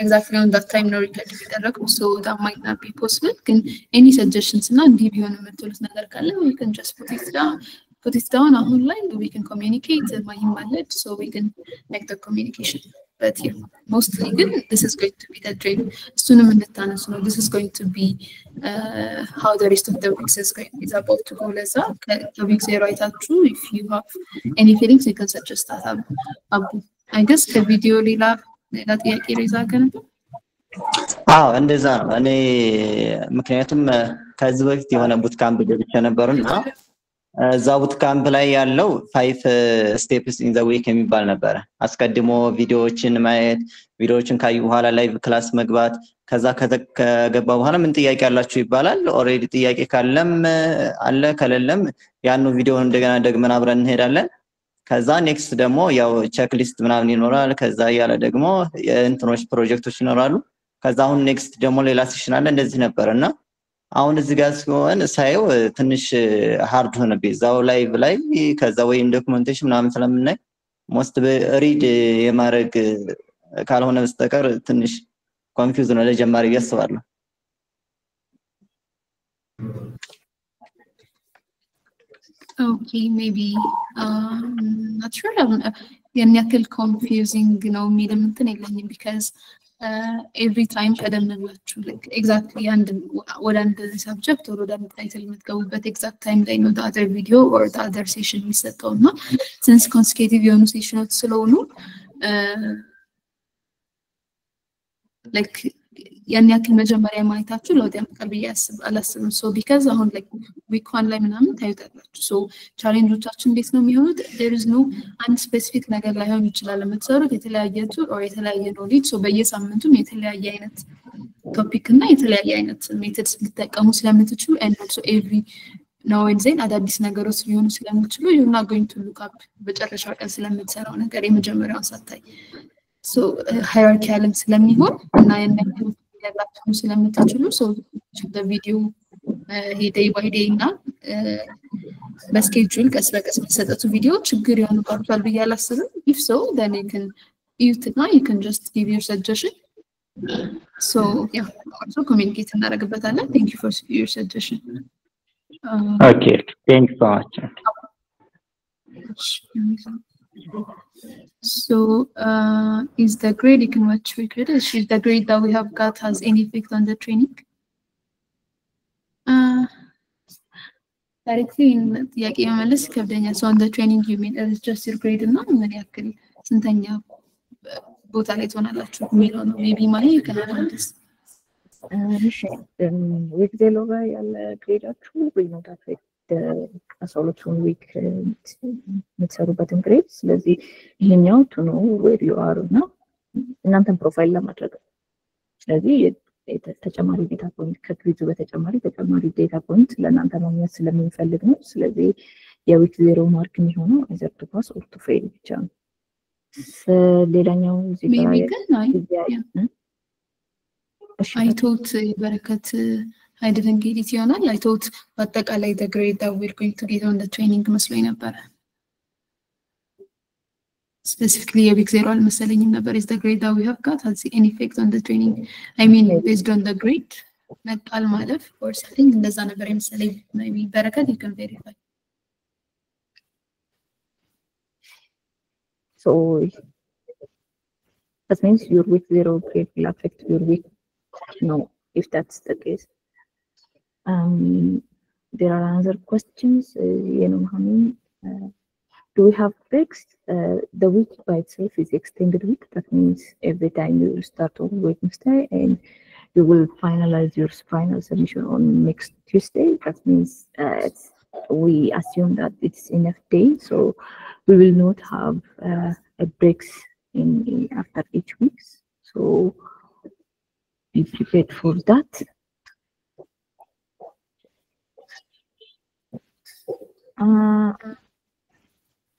exactly on that time ነው ሪከርድ የሚደረገው so that might not be possible ግን any suggestions እና እንዲህ ቢሆን የምትሉት ነገር ካለ we can just put it down አሁን ላይ we can communicate ማይማለድ so we can make the communication but yeah, mostly good. This is going to be the dream. Soon this is going to be how the rest of the weeks is about to go. The weeks are right out true. If you have any feelings, you can suggest that. I guess the video lila ጥያቄ ሬዛ ከነበር እንደዛ ነው እኔ ምክንያቱም ከዚህ በፊት የሆነ ቡት ካምፕ ገብቼ ነበርና እዛ ቡት ካምፕ ላይ ያለው 5 steps in the week የሚባል ነበር አስቀድሞ ቪዲዮዎችን ማየት ቪዲዮዎችን ካዩ በኋላ ላይቭ ክላስ መግባት ከዛ ከገባ በኋላ ምን ጥያቄ አላችሁ ይባላል ኦሬዲ ጥያቄ ካለም አለ ከሌለም ያኑ ቪዲዮውን እንደገና ደግመን አብረን እንሄዳለን ከዛ ኔክስት ደግሞ ያው ቼክ ሊስት ምናምን ይኖራል ከዛ ያለ ደግሞ የኢንትሮች ፕሮጀክቶች ይኖራሉ ከዛ አሁን ኔክስት ደግሞ ሌላ ሴሽን አለ እንደዚህ ነበርና አሁን እዚህ ጋር ሲሆን ሳይው ትንሽ ሃርድ ሆነብኝ ዛው ላይቭ ላይ ከዛ ወይ ዶክመንቴሽን ምናምን ስለምናይ ሞስት ሪድ የማረግ ካልሆነ በስተቀር ትንሽ ኮንፊውዝ ነው ለጀማሪ ያስባለሁ Okay, maybe not sure ያን ያክል confusing ነው የሚልም እንትን የለኝም because every time ቀደምናችሁ like exactly and ወደ አንድ subject or ወደ አንድ title የምትገቡበት exact time ላይ ነው the other video or the other session የሚሰጠውና since consecutive የሆኑ ሴሽኖች ስለሆኑ like ያን ያክል መጀመሪያ ማይታችሁ ለውጥ ያመጣል ብዬ አላስብም so because አሁን like week 1 ላይ ምናምን ታዩታላችሁ so ቻሌንጆቻችን እንዴት ነው የሚሆኑት there is no አንድ specific ነገር ላይሆን ይችላል የምትሰሩት የተለያየ ቱል or የተለያየ knowledge so በየሳምንቱም የተለያየ አይነት ቶፒክ እና የተለያየ አይነት ሜተድስ ልትጠቀሙ ስለምትችሉ and also every now and then አዳዲስ ነገሮች ሊሆኑ ስለሚችሉ you're not going to look up በጨረሻው ቀን ስለምትሰራው ነገር የመጀመሪያውን ሳታይ so hierarchical ስለሚሆን እና የነገሩ ያላችሁ ስለምትችሉ so the video day by day እና በስኬጁል ቀስ በቀስ መሰጠቱ ቪዲዮ ችግር ያኑባችኋል ብዬ አላስብም if so then you can you can just give your suggestion so yeah also communicate እናደርግበታለን thank you for your suggestion okay thanks so much so is the grade you can watch record is the grade that we have got has any effect on the training directly in ጥያቄ መመለስ ከብደኛ so on the training you mean it's just your grade እና ምን ያክል ስንተኛ ቦታ ላይ ትሆናላችሁ የሚለው ነው maybe ማለት ይከናል እሺ ዊክ ዜሎ ላይ ያለ ግሬዳችሁ ሪሞት አፌክት አሶሉሽን ዊክ የምትሰሩበትን ግሬድ ስለዚህ ይሄኛው to know where you are እና እናንተን ፕሮፋይል ለማድረግ ስለዚህ ተጨማሪ ዴታ ፖይንት ከግሪዱ በተጨማሪ ዴታ ፖይንት ለእናንተ ማግኘት ስለምንፈልግ ነው ስለዚህ የዊክ ዜሮ ማርክ የሚሆነው either to pass or to fail ብቻ ነው ሌላኛው እዚህ ጋር I thought በረከት I didn't get it ይሆናል I thought በአጠቃላይ the grade that we're going to get on the training መስሎኝ ነበር specifically a big zero አልመሰለኝም ነበር is the grade that we have got has any effect on the training I mean based on the grade መጣል ማለፍ or something እንደዛ ነበር የመሰለኝ maybe በረከት you can verify so that means your week zero grade will affect your week no if that's the case there are other questions do we have breaks the week by itself is extended week that means every time you start on Wednesday and you will finalize your final submission on next Tuesday. That means we assume that it's enough day, so we will not have a breaks in after each week. So be prepared for that.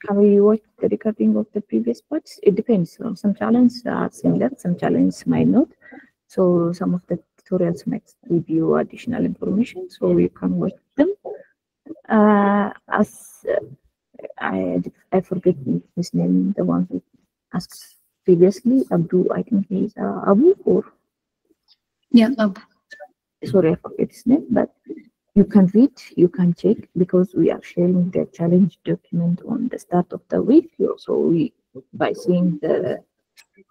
Have you watched the recording of the previous parts? It depends. Some challenges are similar, some challenges might not. So some of the tutorials might give you additional information, so you can watch them. As I forget his name, the one who asked previously, Abdu, I think he's Abu or? Yeah, Abu. Sorry, I forget his name, but you can read, you can check, because we are sharing the challenge document on the start of the week. So by seeing the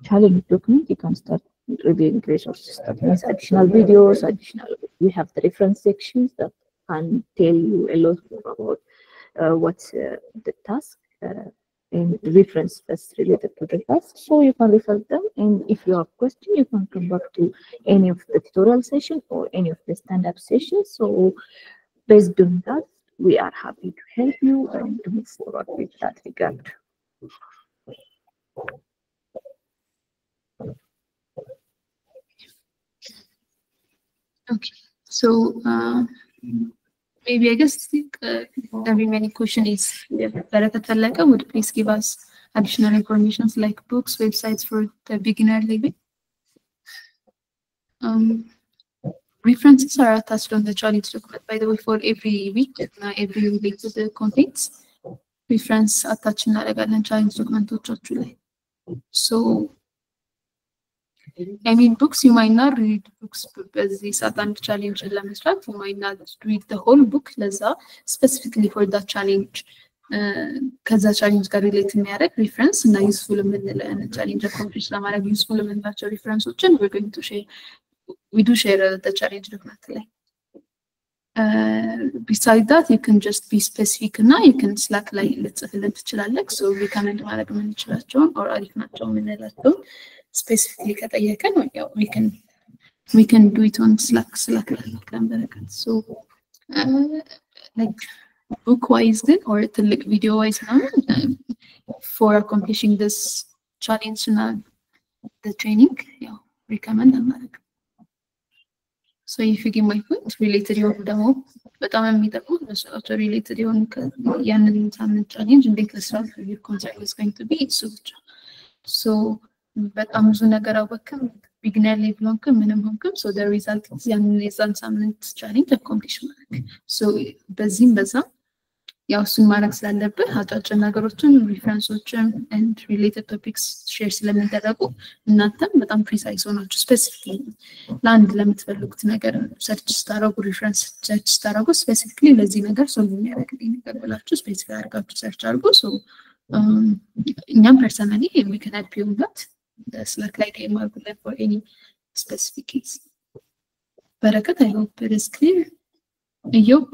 challenge document, you can start reviewing resources. That means additional videos, we have the reference sections that can tell you a lot more about what's the task and reference that's related to the task. So you can refer them, and if you have questions, you can come back to any of the tutorial session or any of the stand-up sessions. So based on that, we are happy to help you and to move forward with that regard. Okay, so maybe I guess the remaining question is, Barakat Fallaka would please give us additional information like books, websites for the beginner level. References are attached on the challenge document, by the way, for every week, every related contents. Reference attached in the challenge document. So I mean, books, you might not read books as this challenge, you might not read the whole book, specifically for that challenge. Because the challenge got related to reference and useful and challenge accomplished useful and reference, which we're going to share. We do share the challenge document. Beside that, you can just be specific now. You can Slack let's so we can or specifically we can do it on Slack. So like book wise then or video wise now for accomplishing this challenge and the training, recommend them. So if you give my point related your demo, but I'm related your challenge and make the your concept is going to be so but I'm beginner level minimum, so the result is challenge accomplishment. So bazim soon references and related topics share but I'm precise on specifically land limit search reference search specifically search so personally we can help you with that. The Slack for any specific case. Barakat, I hope it is clear. Due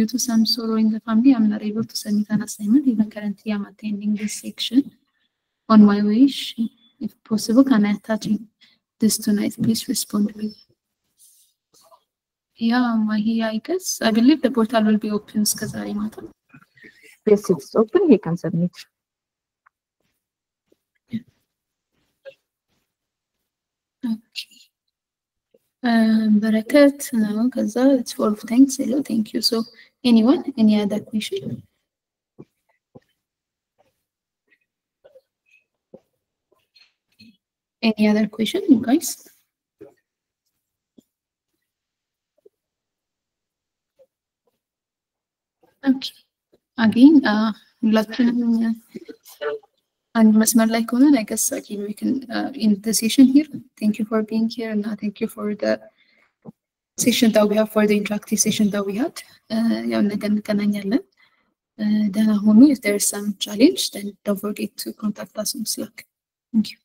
to some sorrow in the family, I'm not able to submit an assignment. Even currently, I'm attending this section. On my wish, if possible, can I attach this tonight? Please respond to me. Yeah, I guess. I believe the portal will be open. Yes, it's open. He can submit. Okay. Barakat, no, Kaza, it's full of thanks. Hello, thank you. So, anyone, any other question? Any other question, you guys? Okay. Again, and Masmar like on, I guess again we can end the session here. Thank you for being here, and thank you for the session that we have, for the interactive session that we had. Then if there is some challenge, then don't forget to contact us on Slack. Thank you.